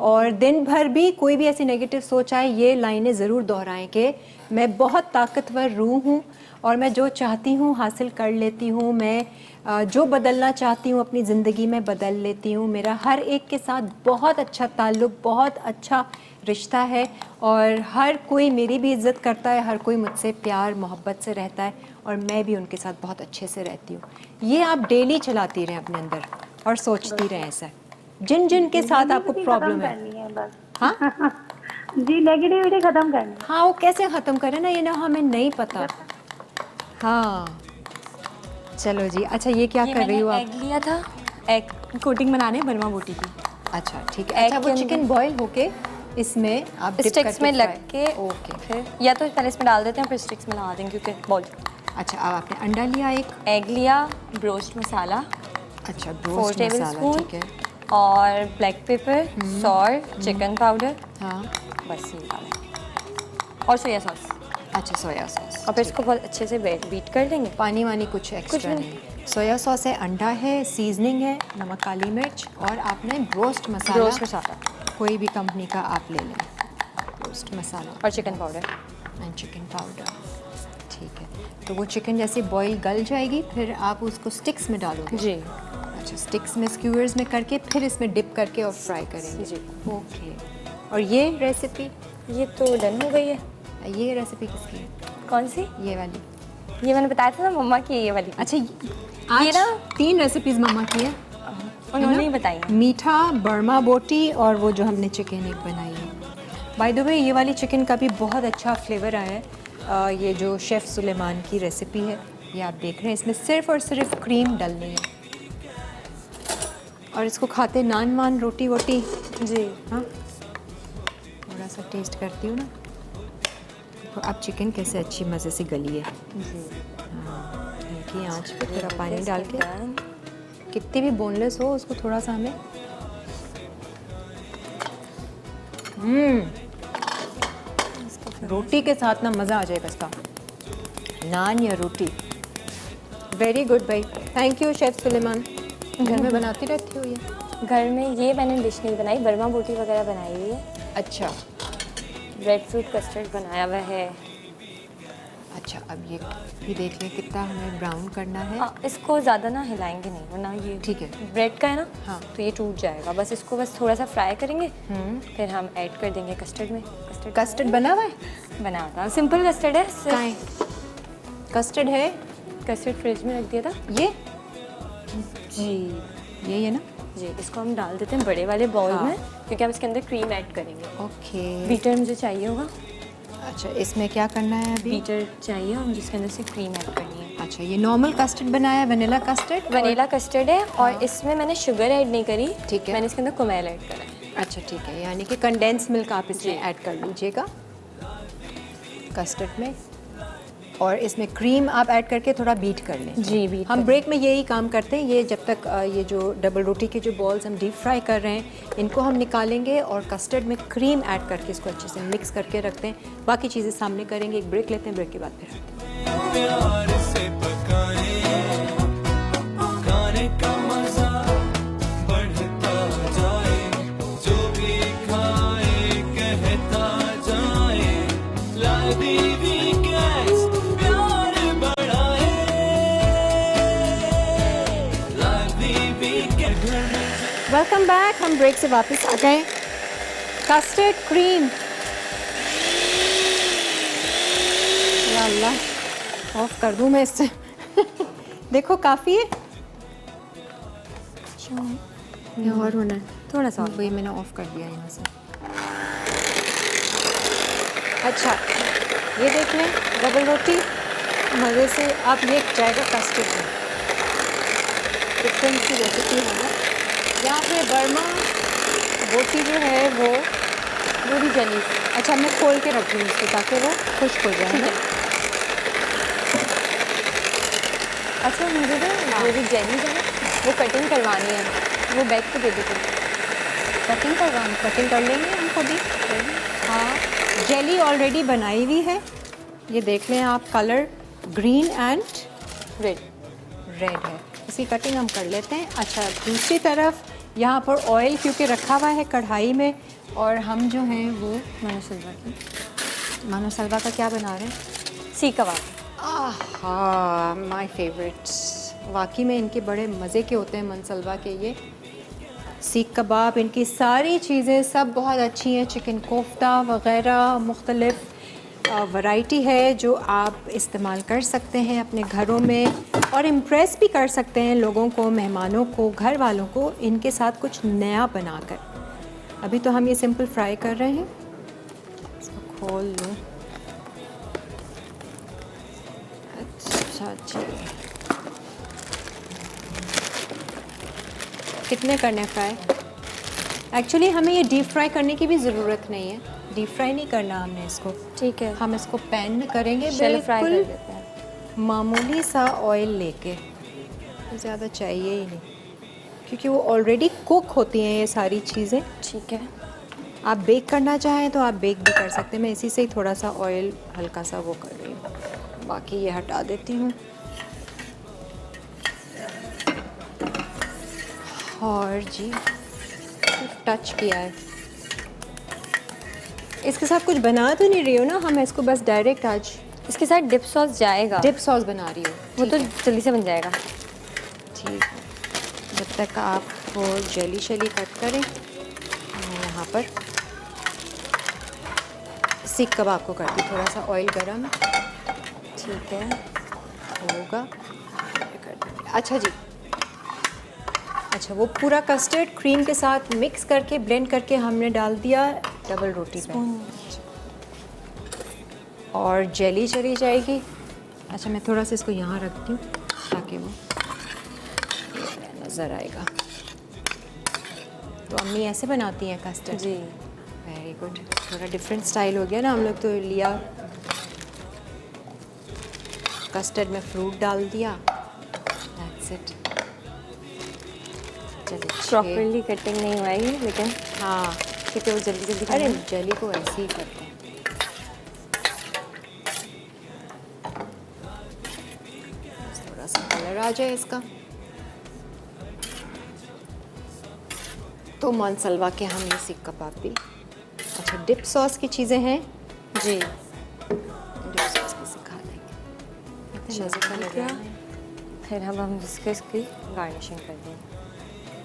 और दिन भर भी कोई भी ऐसी नेगेटिव सोच आए, ये लाइनें ज़रूर दोहराएं कि मैं बहुत ताकतवर रूह हूँ और मैं जो चाहती हूँ हासिल कर लेती हूँ, मैं जो बदलना चाहती हूँ अपनी ज़िंदगी में बदल लेती हूँ, मेरा हर एक के साथ बहुत अच्छा ताल्लुक़, बहुत अच्छा रिश्ता है और हर कोई मेरी भी इज़्ज़त करता है, हर कोई मुझसे प्यार मोहब्बत से रहता है और मैं भी उनके साथ बहुत अच्छे से रहती हूँ। ये आप डेली चलाती रहें अपने अंदर और सोचती रहें ऐसा, जिन जिन के साथ आपको प्रॉब्लम है। है बस। हाँ जी, नेगेटिविटी खत्म करनी है। हाँ, वो कैसे ख़त्म करें ना, ये ना हमें नहीं पता। हाँ चलो जी। अच्छा ये क्या कर रही हो आप? एग लिया था, एग कोटिंग बनाने बर्मा बोटी की। अच्छा ठीक है। अच्छा, वो चिकन बॉईल होके इसमें आप dip स्टिक्स करके में fry- लग के ओके। फिर या तो पहले इसमें डाल देते हैं फिर स्टिक्स में लगा देंगे क्योंकि बॉल। अच्छा, अब आपने अंडा लिया एक। एग लिया, ब्रोस्ट मसाला अच्छा, 4 ब्रोस्ट टेबल मसाला, स्पून ठीक है। और black pepper, salt, chicken powder, हाँ, बस ये डालें और सोया सॉस। अच्छा सोया सॉस। और फिर इसको बहुत अच्छे से बीट कर देंगे। पानी वानी कुछ एक्स्ट्रा नहीं। नहीं। सोया सॉस है, अंडा है, सीजनिंग है, नमक, काली मिर्च और आपने ब्रोस्ट मसाला। ब्रोस्ट मसाला कोई भी कंपनी का आप ले लें। ब्रोस्ट मसाला और chicken powder. And chicken powder, ठीक है। तो वो चिकन जैसे बॉईल गल जाएगी फिर आप उसको स्टिक्स में डालोगे? जी अच्छा, स्टिक्स में स्क्यूअर्स में करके फिर इसमें डिप करके और फ्राई करेंगे? जी। ओके। और ये रेसिपी, ये तो डन हो गई है। ये रेसिपी किसकी है? कौन सी? ये वाली? ये मैंने बताया था ना मम्मा की, ये वाली। अच्छा, आज ना 3 रेसिपीज़ मम्मा की है। उन्होंने ही बताई है। मीठा, बर्मा बोटी और वो जो हमने चिकन एक बनाई है। बाय द वे, ये वाली चिकन का भी बहुत अच्छा फ्लेवर आया है। ये जो शेफ़ सुलेमान की रेसिपी है, ये आप देख रहे हैं, इसमें सिर्फ़ और सिर्फ क्रीम डलनी है और इसको खाते नान वान रोटी वोटी। जी हाँ, थोड़ा सा टेस्ट करती हूँ ना, तो अब चिकन कैसे अच्छी मज़े से गली है। हाँ, देखिए आँच पे थोड़ा पानी डाल के, कितनी भी बोनलेस हो उसको थोड़ा सा हमें रोटी के साथ ना मज़ा आ जाएगा इसका, नान या रोटी। वेरी गुड भाई, थैंक यू शेफ़ सुलेमान। घर में बनाती रहती हो ये? घर में ये मैंने डिश नहीं बनाई, बर्मा बोटी वगैरह बनाई हुई है। अच्छा ब्रेड फ्रूट कस्टर्ड बनाया हुआ है। अच्छा, अब ये भी देख लें कितना हमें ब्राउन करना है। हाँ, इसको ज़्यादा ना हिलाएंगे नहीं वरना ये ठीक है। ब्रेड का है ना, हाँ। तो ये टूट जाएगा। बस इसको बस थोड़ा सा फ्राई करेंगे, फिर हम ऐड कर देंगे कस्टर्ड में। कस्टर्ड बना हुआ है? बना था, सिंपल कस्टर्ड है। कहाँ है? कस्टर्ड है? कस्टर्ड फ्रिज में रख दिया था। ये जी यही है ना? जी, इसको हम डाल देते हैं बड़े वाले बाउल हाँ। में क्योंकि हम इसके अंदर क्रीम ऐड करेंगे। ओके। बीटर मुझे चाहिए होगा। अच्छा, इसमें क्या करना है अभी? बीटर चाहिए और मुझे इसके अंदर से क्रीम ऐड करनी है। अच्छा, ये नॉर्मल कस्टर्ड बनाया है, वनीला कस्टर्ड? वनीला कस्टर्ड है और इसमें मैंने शुगर ऐड नहीं करी। ठीक है। मैंने इसके अंदर कुमेल ऐड करा है। अच्छा ठीक है, यानी कि कंडेंस मिल्क आप इसमें ऐड कर लीजिएगा कस्टर्ड में। और इसमें क्रीम आप ऐड करके थोड़ा बीट कर लें। जी, बीट हम कर ब्रेक में यही काम करते हैं। ये जब तक ये जो डबल रोटी के जो बॉल्स हम डीप फ्राई कर रहे हैं इनको हम निकालेंगे और कस्टर्ड में क्रीम ऐड करके इसको अच्छे से मिक्स करके रखते हैं। बाकी चीज़ें सामने करेंगे। एक ब्रेक लेते हैं, ब्रेक के बाद फिर आते हैं। प्यार से पकाए खाने का मजा बढ़ता जाए, जो भी खाए कहता जाए, लादी वीकेंड्स प्यार बढ़ाए, लादी वीकेंड। Welcome back. हम ब्रेक से वापस आ गए। कस्टर्ड क्रीम, या अल्लाह, ऑफ कर दूं मैं इससे? देखो काफ़ी है या और होना है? थोड़ा सा और। वही मैंने ऑफ कर दिया यहाँ से। अच्छा, ये देख लें डबल रोटी मज़े से। आप ये जाएगा कस्टर्ड में, डिफरेंट की रेसिपी है ना। यहाँ पे बर्मा रोटी जो है वो पूरी जली। अच्छा, मैं खोल के रखूँ इसको ताकि वो खुश्क हो जाए ना। अच्छा, मुझे ना वो जो जेली है वो कटिंग करवानी है, वो बैग पे दे देते हैं। कटिंग कर लेंगे हम खुद ही। हाँ, जेली ऑलरेडी बनाई हुई है। ये देख लें आप, कलर ग्रीन एंड रेड है। इसकी कटिंग हम कर लेते हैं। अच्छा, दूसरी तरफ यहाँ पर ऑयल क्योंकि रखा हुआ है कढ़ाई में, और हम जो हैं वो मानो सलवा का क्या बना रहे हैं? सीख कबाब। आहा, माय फेवरेट्स। वाकई में इनके बड़े मज़े के होते हैं मनसलवा के। ये सीख कबाब, इनकी सारी चीज़ें सब बहुत अच्छी हैं। चिकन कोफ्ता वग़ैरह मुख्तलिफ़ वैरायटी है जो आप इस्तेमाल कर सकते हैं अपने घरों में और इम्प्रेस भी कर सकते हैं लोगों को, मेहमानों को, घर वालों को, इनके साथ कुछ नया बनाकर। अभी तो हम ये सिंपल फ्राई कर रहे हैं। इसको खोल लूँ। अच्छा जी, कितने करने फ्राई? एक्चुअली हमें ये डीप फ्राई करने की भी ज़रूरत नहीं है। डीप फ्राई नहीं करना हमने इसको। ठीक है, हम इसको पैन में करेंगे, शैलो फ्राई कर बिल्कुल देते हैं। मामूली सा ऑयल लेके। ज़्यादा चाहिए ही नहीं क्योंकि वो ऑलरेडी कुक होती हैं ये सारी चीज़ें। ठीक है, आप बेक करना चाहें तो आप बेक भी कर सकते हैं। मैं इसी से ही थोड़ा सा ऑयल हल्का सा वो कर रही हूँ, बाकी ये हटा देती हूँ। और जी टच किया है। इसके साथ कुछ बना तो नहीं रही हो ना? हम इसको बस डायरेक्ट आज इसके साथ डिप सॉस जाएगा। डिप सॉस बना रही हो? वो ठीक तो है, जल्दी से बन जाएगा। ठीक है। जब तक आप वो जेली शली कट करें, मैं यहाँ पर सीख कबाब को करती हूँ। थोड़ा सा ऑयल गरम ठीक है, होगा। अच्छा जी, अच्छा वो पूरा कस्टर्ड क्रीम के साथ मिक्स करके ब्लेंड करके हमने डाल दिया डबल रोटी पे और जेली चली जाएगी। अच्छा, मैं थोड़ा सा इसको यहाँ रखती हूँ ताकि वो नज़र आएगा। तो अम्मी ऐसे बनाती हैं कस्टर्ड? जी। Very good. थोड़ा डिफरेंट स्टाइल हो गया ना। हम लोग तो लिया कस्टर्ड में फ्रूट डाल दिया, दैट्स इट। चलिए, प्रॉपरली कटिंग नहीं हुआ है लेकिन हाँ, क्योंकि वो जल्दी जल्दी अरे जेली को ऐसे ही करते हैं। थोड़ा सा कलर आ जाए इसका। तो मनसलवा के हम ये सीख कबाब भी। अच्छा, डिप सॉस की चीज़ें हैं जी। डिप सॉस भी सिखा देंगे। अच्छा से कलर क्या? है। फिर हम इसकी गार्निशिंग कर देंगे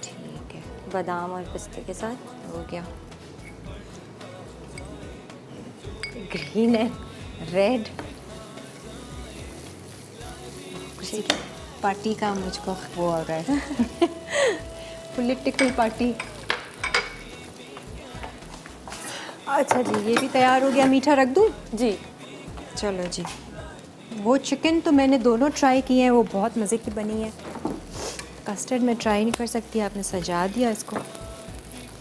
ठीक है, बादाम और पिस्ते के साथ। हो गया। ग्रीन है, रेड। किसी की पार्टी का मुझको वो आ रहा है। Political party. अच्छा जी, ये भी तैयार हो गया। मीठा रख दूँ? जी। चलो जी। वो चिकन तो मैंने दोनों ट्राई किए हैं, वो बहुत मज़े की बनी है। कस्टर्ड में ट्राई नहीं कर सकती, आपने सजा दिया इसको।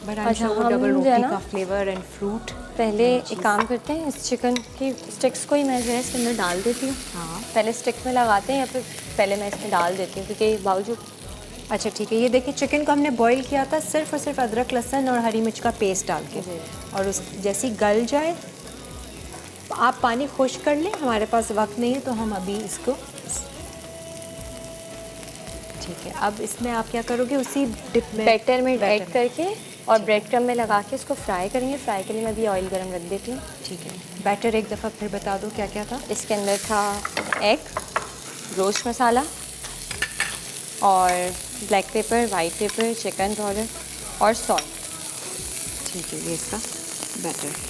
बड़ा अच्छा, वो हम डबल जो है रोटी ना- का फ्लेवर एंड फ्रूट। पहले एक काम करते हैं, इस चिकन की स्टिक्स को ही मैं जो है इसके अंदर डाल देती हूँ। हाँ पहले स्टिक में लगाते हैं या फिर पहले मैं इसमें डाल देती हूँ, क्योंकि बावजूद अच्छा ठीक है। ये देखिए चिकन को हमने बॉईल किया था सिर्फ और सिर्फ अदरक लहसुन और हरी मिर्च का पेस्ट डाल के, जी। और उस जैसी गल जाए आप पानी खुश्क कर लें। हमारे पास वक्त नहीं है तो हम अभी इसको, ठीक है। अब इसमें आप क्या करोगे, उसी डिप में बैटर में बैटर ऐड करके और ब्रेड क्रम्ब में लगा के इसको फ्राई करेंगे। फ्राई के लिए मैं अभी ऑयल गरम रख देती हूँ। ठीक है। बैटर एक दफ़ा फिर बता दो क्या क्या था। इसके अंदर था एग, रोस्ट मसाला और black pepper, white paper, chicken powder और सॉल्ट। ठीक है, ये इसका बैटर।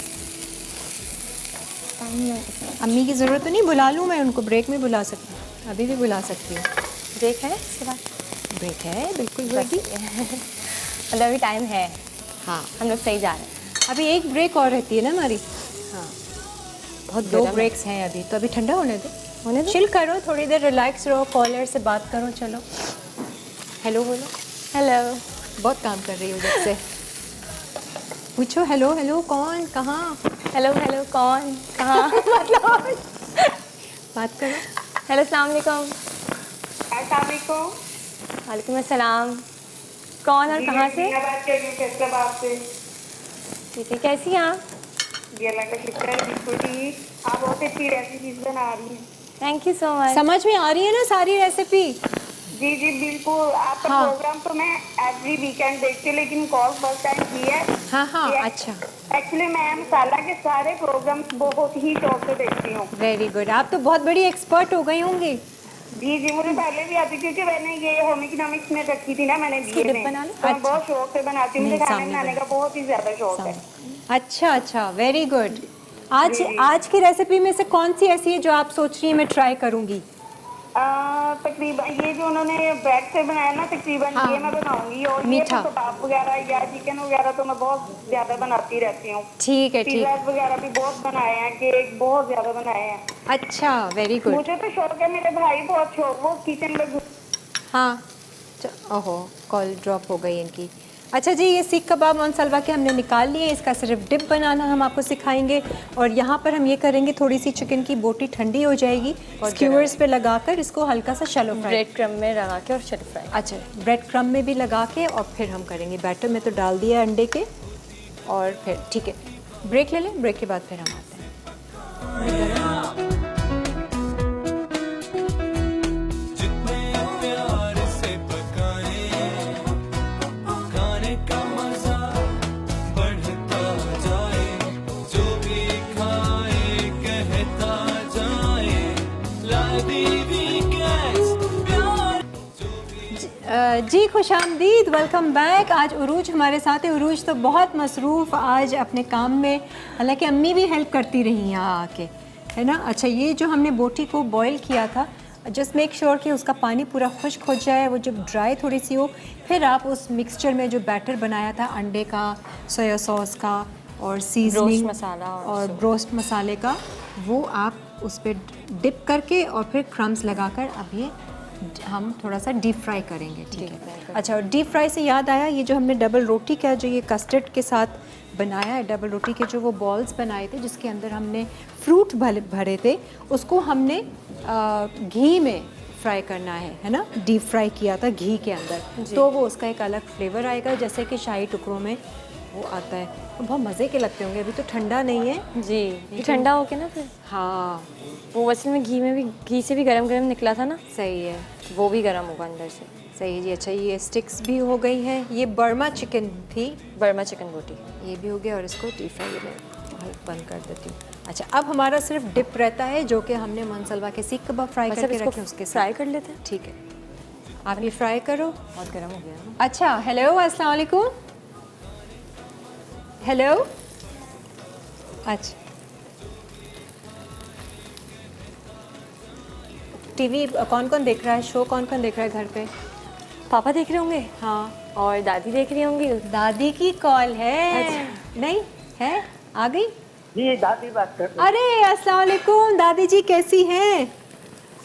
अम्मी की ज़रूरत तो नहीं, बुला लूँ मैं उनको, ब्रेक में बुला सकती हूँ, अभी भी बुला सकती हूँ। ब्रेक है इसके बाद? ब्रेक है बिल्कुल रेडी। मतलब अभी टाइम है, हाँ हम लोग सही जा रहे हैं। अभी एक ब्रेक और रहती है ना हमारी। हाँ बहुत दो गर्म है। ब्रेक्स हैं अभी, तो अभी ठंडा होने दो, होने दो। चिल करो थोड़ी देर, रिलैक्स रहो, कॉलर से बात करो। चलो हेलो बोलो। हेलो, बहुत काम कर रही हो जब से। पूछो हेलो हेलो कौन कहाँ, हेलो हेलो कौन कहाँ बात करो। हेलो, अस्सलाम वालेकुम। अस्सलाम वालेकुम। वालेकुम अस्सलाम। कौन और कहाँ से? बात कर रही हूँ फैसलाबाद से। ठीक है, कैसी हैं आप? जी अल्लाह का शुक्र है, बिल्कुल ठीक। आप बहुत अच्छी रेसिपीज बना रही हैं। Thank you so much. समझ में आ रही है ना सारी रेसिपी? जी जी बिल्कुल। आपका हाँ। प्रोग्राम तो मैं एवरी वीकेंड देखती हूँ, लेकिन कॉल फर्स्ट टाइम की है। हाँ हाँ ये- अच्छा, एक्चुअली मैं मसाला के सारे प्रोग्राम बहुत ही शौक से देखती हूँ। Very good. आप तो बहुत बड़ी एक्सपर्ट हो गई होंगी। जी जी, मुझे पहले भी आती, क्योंकि मैंने ये होम इकोनॉमिक्स में रखी थी ना, मैंने बीए डिप में, बना लो। तो मैं अच्छा। बहुत शौक से बनाती हूँ। मुझे नहीं, खाना सामने बनाने का बहुत ही ज्यादा शौक है। अच्छा अच्छा, वेरी गुड। आज जी, जी। आज की रेसिपी में से कौन सी ऐसी है जो आप सोच रही हैं मैं ट्राई करूंगी? तकरीबन ये जो उन्होंने ब्रेड से बनाया ना, तकरीबन हाँ। ये मैं बनाऊंगी। और ये मीठा। तो कबाब वगैरह या चिकन वगैरह तो मैं बहुत ज्यादा बनाती रहती हूँ। ठीक है ठीक। पिज़्ज़ा वगैरह भी बहुत बनाए हैं, केक बहुत ज्यादा बनाए हैं। अच्छा वेरी गुड। मुझे तो शौक है, मेरे भाई बहुत शौक, वो किचन में हाँ ओहो, कॉल ड्रॉप हो गई इनकी। अच्छा जी, ये सीख कबाब ऑन सलवा के हमने निकाल लिए। इसका सिर्फ डिप बनाना हम आपको सिखाएंगे, और यहाँ पर हम ये करेंगे, थोड़ी सी चिकन की बोटी ठंडी हो जाएगी, स्क्यूअर्स पे लगाकर इसको हल्का सा शैलो फ्राई। ब्रेड क्रम्ब में लगा के और शैलो फ्राई। अच्छा, ब्रेड क्रम्ब में भी लगा के और फिर हम करेंगे। बैटर में तो डाल दिया अंडे के, और फिर ठीक है, ब्रेक ले लें, ब्रेक के बाद फिर हम आते हैं। जितने प्यार से पकाए खाने का मजा बढ़ता जाए, जो भी खाए कहता जाए, लादी वीकेंड्स प्यार जी खुश आमदीद, वेलकम बैक। आज उरूज हमारे साथ है। उरूज तो बहुत मसरूफ़ आज अपने काम में, हालांकि अम्मी भी हेल्प करती रही यहाँ आके, है ना। अच्छा, ये जो हमने बोटी को बॉईल किया था, जस्ट मेक श्योर कि उसका पानी पूरा खुश्क हो जाए, वो जब ड्राई थोड़ी सी हो, फिर आप उस मिक्सचर में जो बैटर बनाया था अंडे का, सोया सॉस का और सीजनिंग मसाला और ब्रोस्ट मसाले का, वो आप उस पर डिप करके और फिर क्रम्स लगाकर अब ये हम थोड़ा सा डीप फ्राई करेंगे। ठीक है। अच्छा, और डीप फ्राई से याद आया, ये जो हमने डबल रोटी का जो ये कस्टर्ड के साथ बनाया है, डबल रोटी के जो वो बॉल्स बनाए थे जिसके अंदर हमने फ्रूट भरे थे, उसको हमने घी में फ्राई करना है ना, डीप फ्राई किया था घी के अंदर, तो वो उसका एक अलग फ्लेवर आएगा, जैसे कि शाही टुकड़ों में वो आता है। तो बहुत मज़े के लगते होंगे। अभी तो ठंडा नहीं है जी, ये ठंडा हो के ना फिर हाँ, वो असल में घी से भी गरम गरम निकला था ना, सही है वो भी गरम होगा अंदर से। सही है जी। अच्छा, ये स्टिक्स भी हो गई हैं, ये बर्मा चिकन थी, बर्मा चिकन बोटी। ये भी हो गया, और इसको डीप फ्राई में बंद कर देती हूँ। अच्छा, अब हमारा सिर्फ डिप रहता है जो कि हमने मनसलवा के सीख कबाब फ्राई बस अब करके इसको रखे, उसके साथ फ्राई कर लेते हैं। ठीक है, आप ये फ्राई करो। बहुत गरम हो गया ना। अच्छा, हेलो अस्सलाम वालेकुम। हेलो, अच्छा, टीवी कौन कौन देख रहा है, शो कौन कौन देख रहा है घर पे? पापा देख रहे होंगे हाँ, और दादी देख रही होंगी। दादी की कॉल है। नहीं है, आ गई। जी दादी बात कर रही अरे अस्सलाम वालेकुम, दादी जी कैसी हैं?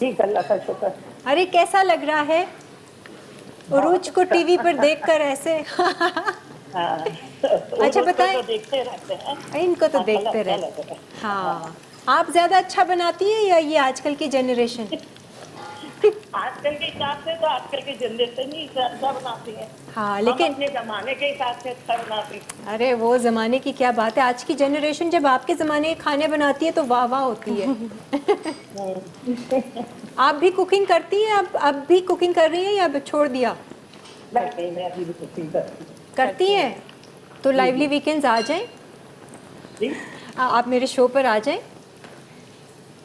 ठीक, अल्लाह का शुक्र। अरे कैसा लग रहा है उरूज को टीवी पर देखकर ऐसे? हाँ। अच्छा, उसको बताएं। तो देखते रहते हैं। इनको तो हाँ, देखते अच्छा रहे। लग रहा है। हाँ, आप ज़्यादा अच्छा बनाती है या ये आजकल की जनरेशन? आजकल के हिसाब से तो आजकल की जनरेशन ही अच्छा बनाती है। हाँ, हम लेकिन अपने जमाने के हिसाब से अच्छा बनाते हैं। अरे वो ज़माने की क्या बात है, आज की जनरेशन जब आपके ज़माने के खाने बनाती है तो वाह वाह होती है। आप भी कुकिंग करती हैं? अब भी कुकिंग कर रही हैं या अब छोड़ दिया? नहीं, मैं अभी भी कुकिंग करती हूँ। करती हैं? तो लाइवली वीकेंड्स आ जाएं, जी, आप मेरे शो पर आ जाएं।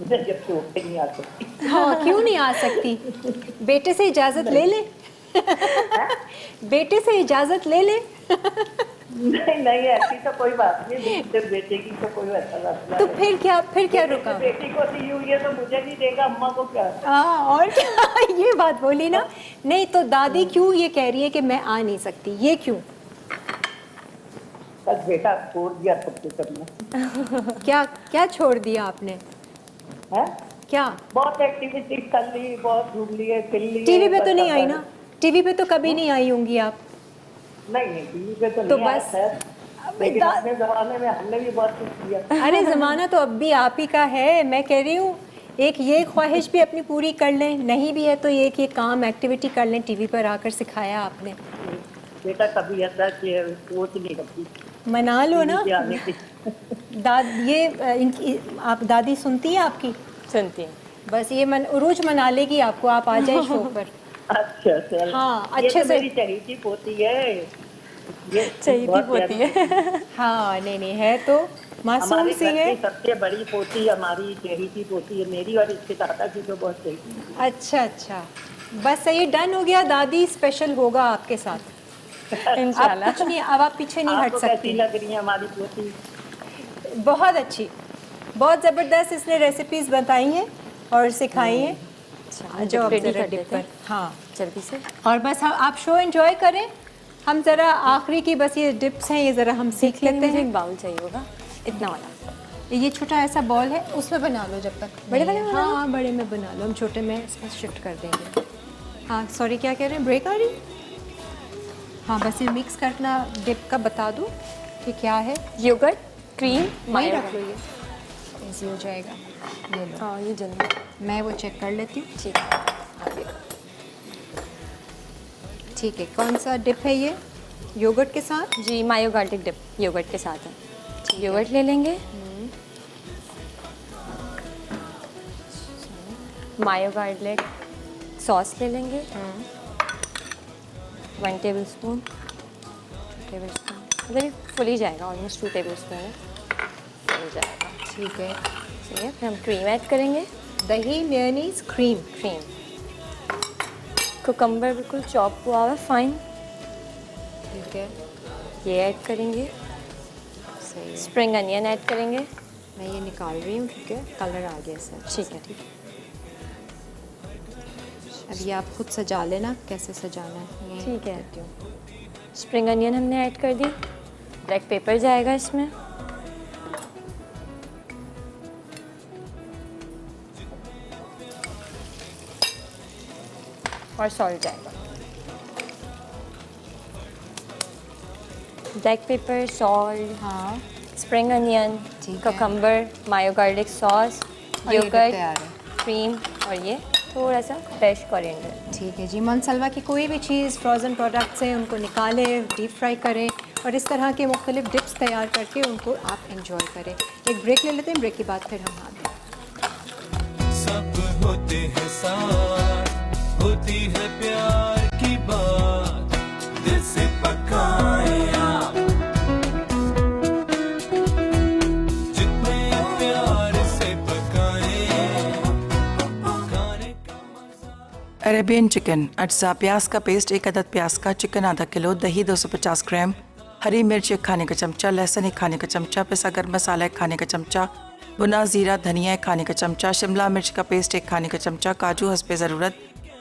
मुझे जब शौक पे नहीं आ सकती। हाँ, क्यों नहीं आ सकती? बेटे से इजाज़त ले ले। बेटे से इजाज़त ले ले। नहीं नहीं, ऐसी तो कोई बात नहीं। जब बेटे की तो कोई ऐसा मसला तो नहीं। फिर क्या जैसे रुका? बेटी को दी हुई है तो मुझे नहीं देगा, अम्मा को क्या? हाँ, और क्या? ये बात बोली ना। नहीं तो दादी क्यों ये कह रही है कि मैं आ नहीं सकती, ये क्यों? बस बेटा छोड़ दिया सब कुछ करना। क्या क्या छोड़ दिया आपने? है? क्या? बहुत एक्टिविटी कर ली, बहुत घूम लिए, फिर लिए। टीवी पे तो बस नहीं अब आई ना? टीवी पे तो कभी नहीं आई होंगी आप। नहीं नहीं, टीवी पे तो तो नहीं आया बस- खैर। लेकिन अपने जमाने में हमने भी बहुत कुछ किया। अरे ज़माना तो अब भी आप ही का है, मैं कह रही हूँ एक ये ख्वाहिश भी अपनी पूरी कर लें, नहीं भी है तो एक ये काम एक्टिविटी कर लें, टीवी पर आकर सिखाया आपने। बेटा कभी ऐसा कि सोच नहीं रखती मना लो ना। टीवी पे आने की। इनकी आप दादी सुनती है आपकी? सुनती हैं। बस ये उरूज मना लेगी आपको, आप आ जाए शो पर। अच्छा चल। हाँ, ये अच्छे तो से। मेरी चहेती पोती है। ये चाहिए बहुत होती प्यारी- है। हाँ, नहीं है तो मासूम हमारे सी घर है। की सबसे बड़ी पोती हमारी चहेती पोती है, मेरी और इसके दादा की तो बहुत सही। अच्छा, बस ये डन हो गया, दादी स्पेशल होगा आपके साथ। अब इंशाल्लाह। कुछ नहीं, अब आप पीछे नहीं हट आपको कैसी सकती। लग रही है हमारी पोती? बहुत अच्छी, बहुत ज़बरदस्त इसने रेसिपीज बताई हैं और सिखाई हैं। अच्छा, जो अब ready ज़रा कर डिप देते हैं। पर। हाँ, जल्दी से और बस आप शो एंजॉय करें, हम ज़रा आखिरी की बस ये डिप्स हैं, ये ज़रा हम सीख लेते मुझे हैं। एक बाउल चाहिए होगा, इतना वाला। ये छोटा ऐसा बॉल है, उसमें बना लो जब तक। बड़े वाले में बना लो? हाँ, बड़े में बना लो, हम छोटे में इसमें शिफ्ट कर देंगे। हाँ, सॉरी क्या कह रहे हैं, ब्रेक आ रही? हाँ, बस ये मिक्स करना डिप का बता दूँ कि क्या है। योगर्ट, क्रीम, वहीं मायो रख लो, ये इजी हो जाएगा। ये लो, हाँ ये जल्दी। मैं वो चेक कर लेती हूँ। ठीक है। ठीक है, कौन सा डिप है ये? योगर्ट के साथ? जी, मायो गार्लिक डिप योगर्ट के साथ है। योगर्ट ले लेंगे, मायो गार्लिक सॉस ले लेंगे, 1 टेबल स्पून, मतलब ये फुल ही जाएगा, ऑलमोस्ट 2 टेबल स्पून है, फुल जाएगा। ठीक है, चलिए फिर हम क्रीम ऐड करेंगे। दही, मेयोनीज, क्रीम। क्रीम, कुकम्बर बिल्कुल चॉप हुआ हुआ फाइन, ठीक है, ये ऐड करेंगे। सही है। स्प्रिंग अनियन ऐड करेंगे। मैं ये निकाल रही हूँ, ठीक है, कलर आ गया सर। ठीक है। अब ये आप खुद सजा लेना, कैसे सजाना है ये ठीक है। करती हूँ। स्प्रिंग अनियन हमने ऐड कर दी, ब्लैक पेपर जाएगा इसमें, और सॉल्ट जाएगा। ब्लैक पेपर, सॉल्ट, हाँ, स्प्रिंग अनियन, ठीक है। ककम्बर, मायो गार्लिक सॉस, और ये योगर्ट, तैयार है। क्रीम और ये थोड़ा सा फ्रेश कोरिएंडर। ठीक है जी। मनसलवा की कोई भी चीज़ फ्रोज़न प्रोडक्ट्स हैं, उनको निकालें, डीप फ्राई करें और इस तरह के मुख्तलिफ डिप्स तैयार करके उनको आप एंजॉय करें। एक ब्रेक ले लेते हैं, ब्रेक के बाद फिर हम आते हैं। सब होते हैं साथ, होती है प्यार की बात, दिल से पकाए आप, जितने प्यार से पकाए, खाने का मजा। अरेबियन चिकन अज्जा प्याज का पेस्ट 1 अदद प्याज का, चिकन आधा किलो, दही 250 ग्राम, हरी मिर्च 1 खाने का चमचा, लहसुन 1 खाने का चमचा, पिसा गर्म मसाला 1 खाने का चमचा, भुना जीरा धनिया 1 खाने का चमचा, शिमला मिर्च का पेस्ट 1 खाने का चमचा, काजू हस्बे ज़रूरत,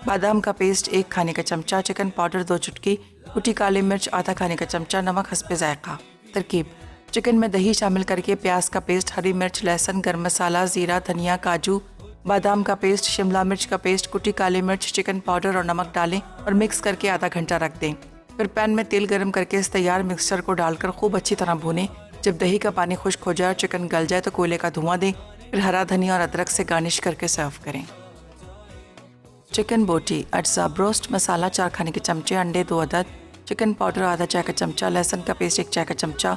बादाम का पेस्ट 1 खाने का चमचा, चिकन पाउडर 2 चुटकी, कुटी काली मिर्च आधा खाने का चमचा, नमक हस्बे जायका। तरकीब: चिकन में दही शामिल करके प्याज का पेस्ट, हरी मिर्च, लहसुन, गर्म मसाला, जीरा धनिया, काजू, बादाम का पेस्ट, शिमला मिर्च का पेस्ट, कुटी काली मिर्च, चिकन पाउडर और नमक डालें और मिक्स करके आधा घंटा रख दें। फिर पैन में तेल गरम करके इस तैयार मिक्सचर को डालकर खूब अच्छी तरह भूनें। जब दही का पानी खुश्क हो जाए और चिकन गल जाए तो कोयले का धुआं दें। फिर हरा धनिया और अदरक से गार्निश करके सर्व करें। चिकन बोटी, अज्जा, ब्रोस्ट मसाला 4 खाने के चमचे, अंडे 2 अदद, चिकन पाउडर आधा चाय का चमचा, लहसुन का पेस्ट 1 चाय का चमचा,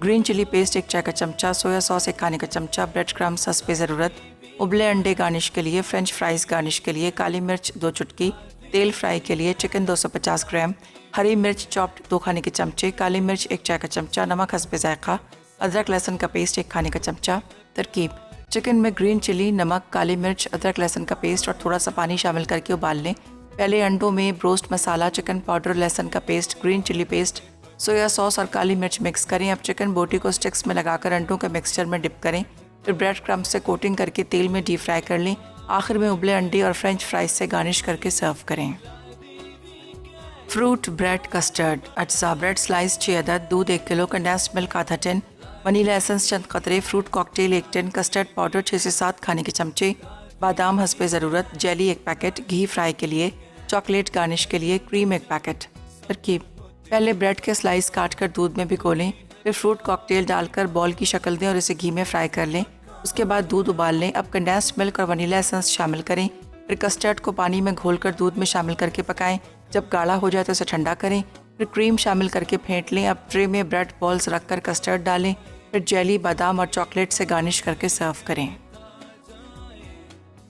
ग्रीन चिली पेस्ट 1 चाय का चमचा, सोया सॉस 1 खाने का चमचा, ब्रेड क्रम्स हस्बे ज़रूरत, उबले अंडे गार्निश के लिए, फ्रेंच फ्राइज़ गार्निश के लिए, काली मिर्च 2 चुटकी, तेल फ्राई के लिए, चिकन 250 ग्राम, हरी मिर्च चॉप्ड 2 खाने के चमचे, काली मिर्च 1 चाय का चमचा, नमक हस्बे जायका, अदरक लहसुन का पेस्ट 1 खाने का चमचा। तरकीब: चिकन में ग्रीन चिली, नमक, काली मिर्च, अदरक लहसुन का पेस्ट और थोड़ा सा पानी शामिल करके उबाल लें। पहले अंडों में ब्रोस्ट मसाला, चिकन पाउडर, लहसुन का paste, green chilli paste, soya sauce और काली मिर्च मिक्स करें। अब चिकन बोटी को स्टिक्स में लगाकर अंडों के मिक्सचर में डिप करें। फिर ब्रेड क्रम्स से कोटिंग करके तेल में डीप फ्राई कर लें। आखिर में उबले अंडे और फ्रेंच फ्राइज से गार्निश करके सर्व करें। फ्रूट ब्रेड कस्टर्ड, अज्जा, ब्रेड स्लाइस 6 अदद, दूध 1 किलो, कंडेंस्ड मिल्क आधा टिन, वनीला एसेंस चंद कतरे, fruit cocktail 1 tin, custard powder 6 से 7 खाने के चमचे, बादाम हस्बे ज़रूरत, जेली 1 पैकेट, घी फ्राई के लिए, चॉकलेट गार्निश के लिए, क्रीम 1 पैकेट। तरकीब: पहले ब्रेड के स्लाइस काट कर दूध में भिगो लें। फिर फ्रूट कॉकटेल डालकर बॉल की शक्ल दें और इसे घी में फ्राई कर लें। उसके बाद दूध उबाल लें। अब कंडेंस्ड मिल्क और वनीला एसेंस शामिल करें। फिर कस्टर्ड को पानी में घोलकर दूध में शामिल करके पकाएं। जब गाढ़ा हो जाए तो इसे ठंडा करें। फिर क्रीम शामिल करके फेंट लें। अब ट्रे में ब्रेड बॉल्स रखकर कस्टर्ड डालें। फिर जेली, बादाम और चॉकलेट से गार्निश करके सर्व करें।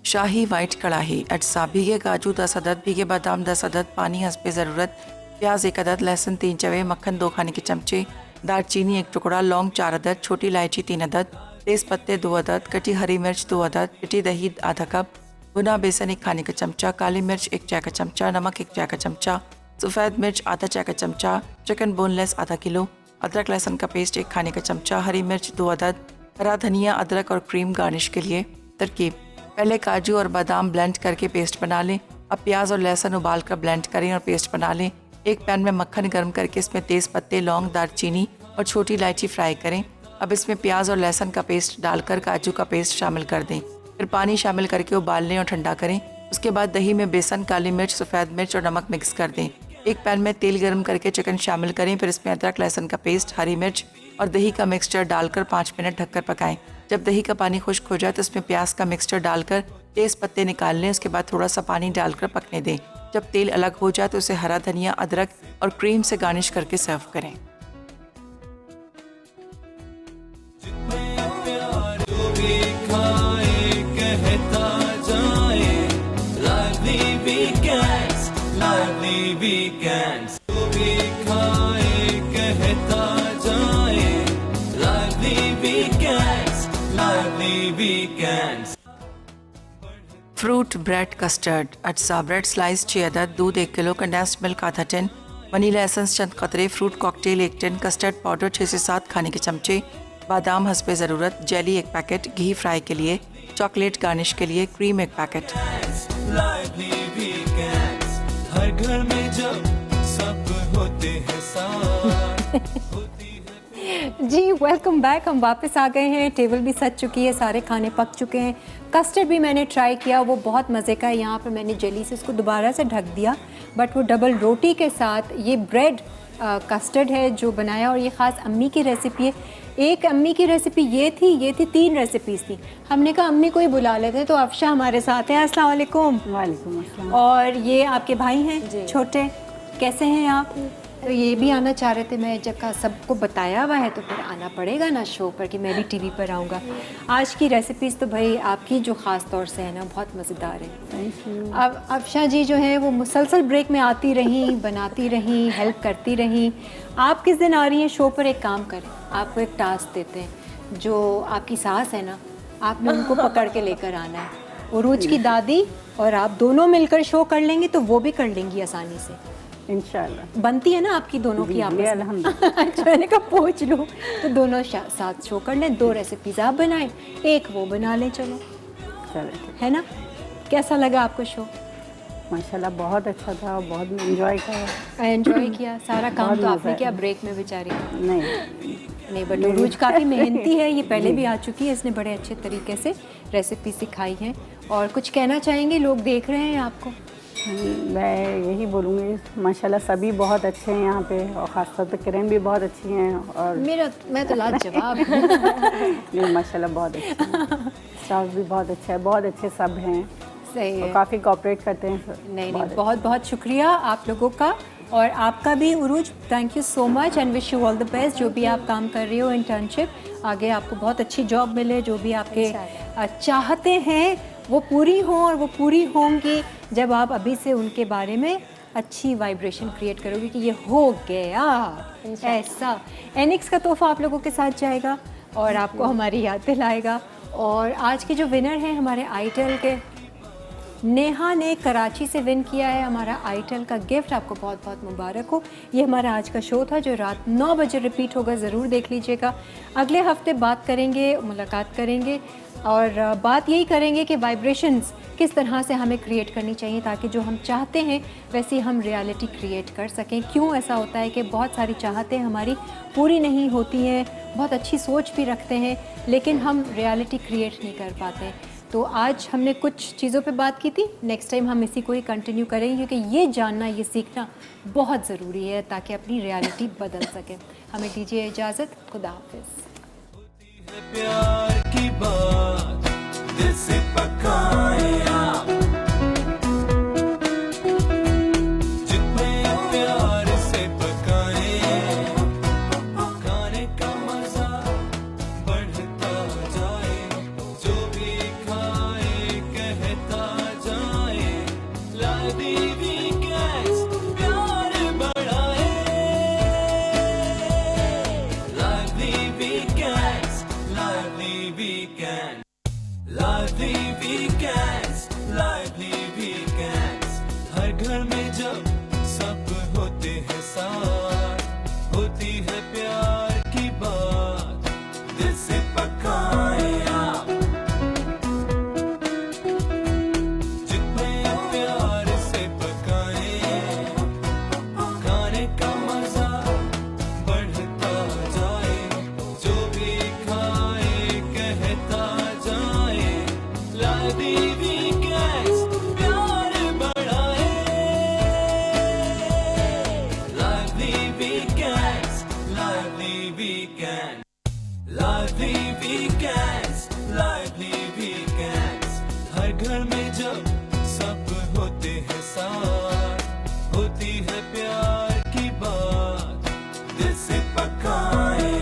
शाही वाइट कढ़ाई, अज्जा, भीगे काजू 10 अदद, भीगे बादाम 10 अदद, पानी हस्बे ज़रूरत, प्याज 1 अदद, लहसुन 3 चवे, मक्खन 2 खाने के चमचे, दालचीनी 1 टुकड़ा, लौंग 4 अदद, छोटी इलायची 3 अदद, तेज़ पत्ते 2 अदद, कटी हरी मिर्च 2 अदद, पिटी दही आधा कप, भुना बेसन 1 खाने का चमचा, काली मिर्च 1 चाय का चमचा, नमक 1 चाय का चमचा, सफ़ेद मिर्च आधा चाय का चमचा, चिकन बोनलेस आधा किलो, अदरक लहसुन का पेस्ट 1 खाने का चमचा, हरी मिर्च 2 अदद, हरा धनिया, अदरक और क्रीम गार्निश के लिए। तरकीब: पहले काजू और बादाम ब्लेंड करके पेस्ट बना लें। अब प्याज और लहसुन उबाल कर ब्लेंड करें और पेस्ट बना लें। एक पैन में मक्खन गर्म करके इसमें तेज़ पत्ते, लौंग, दालचीनी और छोटी इलायची फ्राई करें। अब इसमें प्याज और लहसुन का पेस्ट डालकर काजू का पेस्ट शामिल कर दें। फिर पानी शामिल करके उबाल लें और ठंडा करें। उसके बाद दही में बेसन, काली मिर्च, सफ़ेद मिर्च और नमक मिक्स कर दें। एक पैन में तेल गर्म करके चिकन शामिल करें। फिर इसमें अदरक लहसुन का पेस्ट, हरी मिर्च और दही का मिक्सचर डालकर 5 मिनट ढककर पकाएं। जब दही का पानी खुश्क हो जाए तो इसमें प्याज का मिक्सचर डालकर तेज़ पत्ते निकाल लें। उसके बाद थोड़ा सा पानी डालकर पकने दें। जब तेल अलग हो जाए तो उसे हरा धनिया, अदरक और क्रीम से गार्निश करके सर्व करें। फ्रूट ब्रेड कस्टर्ड, अज्जा, ब्रेड स्लाइस 6 अदद, दूध 1 किलो, कंडेंस्ड मिल्क आधा टिन, वनीला एसेंस चंद कतरे, fruit cocktail 1 tin, custard powder 6 से 7 खाने के चमचे, बादाम हस्बे ज़रूरत, जेली 1 पैकेट, घी फ्राई के लिए, चॉकलेट गार्निश के लिए, क्रीम 1 पैकेट। हर घर में जब सब होते हैं साथ जी वेलकम बैक। हम वापस आ गए हैं। टेबल भी सज चुकी है, सारे खाने पक चुके हैं। कस्टर्ड भी मैंने ट्राई किया, वो बहुत मज़े का है। यहाँ पर मैंने जेली से उसको दोबारा से ढक दिया, बट वो डबल रोटी के साथ ये ब्रेड कस्टर्ड है जो बनाया, और ये ख़ास अम्मी की रेसिपी है। एक अम्मी की रेसिपी ये थी 3 रेसिपीज़ थी। हमने कहा अम्मी को ही बुला लेते, तो अफशा हमारे साथ हैं। अस्सलाम वालेकुम। वालेकुम अस्सलाम। और ये आपके भाई हैं छोटे, कैसे हैं आप? तो ये भी आना चाह रहे थे। मैं जब का सबको बताया हुआ है तो फिर आना पड़ेगा ना शो पर, कि मैं भी टीवी पर आऊँगा। आज की रेसिपीज़ तो भाई आपकी जो ख़ास तौर से है ना, बहुत मज़ेदार है। Thank you. अब अफशा जी जो है वो मुसलसल ब्रेक में आती रही, बनाती रही, हेल्प करती रही। आप किस दिन आ रही हैं शो पर? एक काम करें, आपको एक टास्क देते हैं। जो आपकी सास है ना, आपने उनको पकड़ के लेकर आना है। उरूज की दादी और आप दोनों मिलकर शो कर लेंगे तो वो भी कर लेंगी आसानी से, इंशाल्लाह। बनती है ना आपकी दोनों की आपस में। अल्हम्दुलिल्लाह। अच्छा, मैंने कहा पूछ लो, तो दोनों साथ शो कर लें। 2 रेसिपीज़ आप बनाएं, एक वो बना लें। चलो, चलो, है ना? कैसा लगा आपको शो? माशाल्लाह बहुत अच्छा था, बहुत एंजॉय किया। एंजॉय किया। सारा काम बहुत तो आपने मज़ा किया आया। ब्रेक में बेचारी। नहीं, बट उरूज काफ़ी मेहनती है, ये पहले भी आ चुकी है। इसने बड़े अच्छे तरीके से रेसिपी सिखाई है। और कुछ कहना चाहेंगे? लोग देख रहे हैं आपको। मैं यही बोलूँगी माशाल्लाह सभी बहुत अच्छे हैं यहाँ पे, और ख़ासतौर पे किरण भी बहुत अच्छी हैं, और मैं तो लाजवाब हूँ। नहीं माशाल्लाह बहुत अच्छे हैं, स्टाफ भी बहुत अच्छा है, बहुत अच्छे सब हैं, सही और है। काफ़ी कोऑपरेट करते हैं। नहीं, बहुत बहुत शुक्रिया आप लोगों का, और आपका भी Urooj, thank you so much and wish you all the best. जो भी आप काम कर रहे हो इंटर्नशिप, आगे आपको बहुत अच्छी जॉब मिले, जो भी आपके चाहते हैं वो पूरी हों, और वो पूरी होंगी जब आप अभी से उनके बारे में अच्छी वाइब्रेशन क्रिएट करोगे कि ये हो गया ऐसा। एनिक्स का तोहफा आप लोगों के साथ जाएगा और आपको हमारी याद दिलाएगा। और आज के जो विनर हैं हमारे आईटेल के, नेहा ने कराची से विन किया है हमारा आईटेल का गिफ्ट। आपको बहुत बहुत मुबारक हो। ये हमारा आज का शो था जो रात 9 बजे रिपीट होगा, ज़रूर देख लीजिएगा। अगले हफ्ते बात करेंगे, मुलाकात करेंगे, और बात यही करेंगे कि वाइब्रेशंस किस तरह से हमें क्रिएट करनी चाहिए ताकि जो हम चाहते हैं वैसी हम रियलिटी क्रिएट कर सकें। क्यों ऐसा होता है कि बहुत सारी चाहतें हमारी पूरी नहीं होती हैं, बहुत अच्छी सोच भी रखते हैं, लेकिन हम रियलिटी क्रिएट नहीं कर पाते। तो आज हमने कुछ चीज़ों पे बात की थी, नेक्स्ट टाइम हम इसी को ही कंटिन्यू करेंगे, क्योंकि ये जानना, ये सीखना बहुत ज़रूरी है ताकि अपनी रियलिटी बदल सके। हमें दीजिए इजाज़त, खुदा हाफिज़। प्यार की बात दिल से पकाए आप, जितने प्यार से पकाए, खाने का मजा बढ़ता जाए, जो भी खाए कहता जाए, लादी भी गैस प्यार बढ़ाए, लादी भी gas, lively weekend, lively weekends, lively weekends। हर घर में जब सब होते हैं साथ, होती है प्यार की बात, दिल से पकाए आप, जितने प्यार से पकाए, खाने का मजा बढ़ता जाए, जो भी खाए कहता जाए, लादी भी गैस प्यार बढ़ाए, लादी भी गैस, लादी वीकेंड, लादी वीकेंड्स, लादी वीकेंड्स। हर घर में जब सब होते हैं साथ,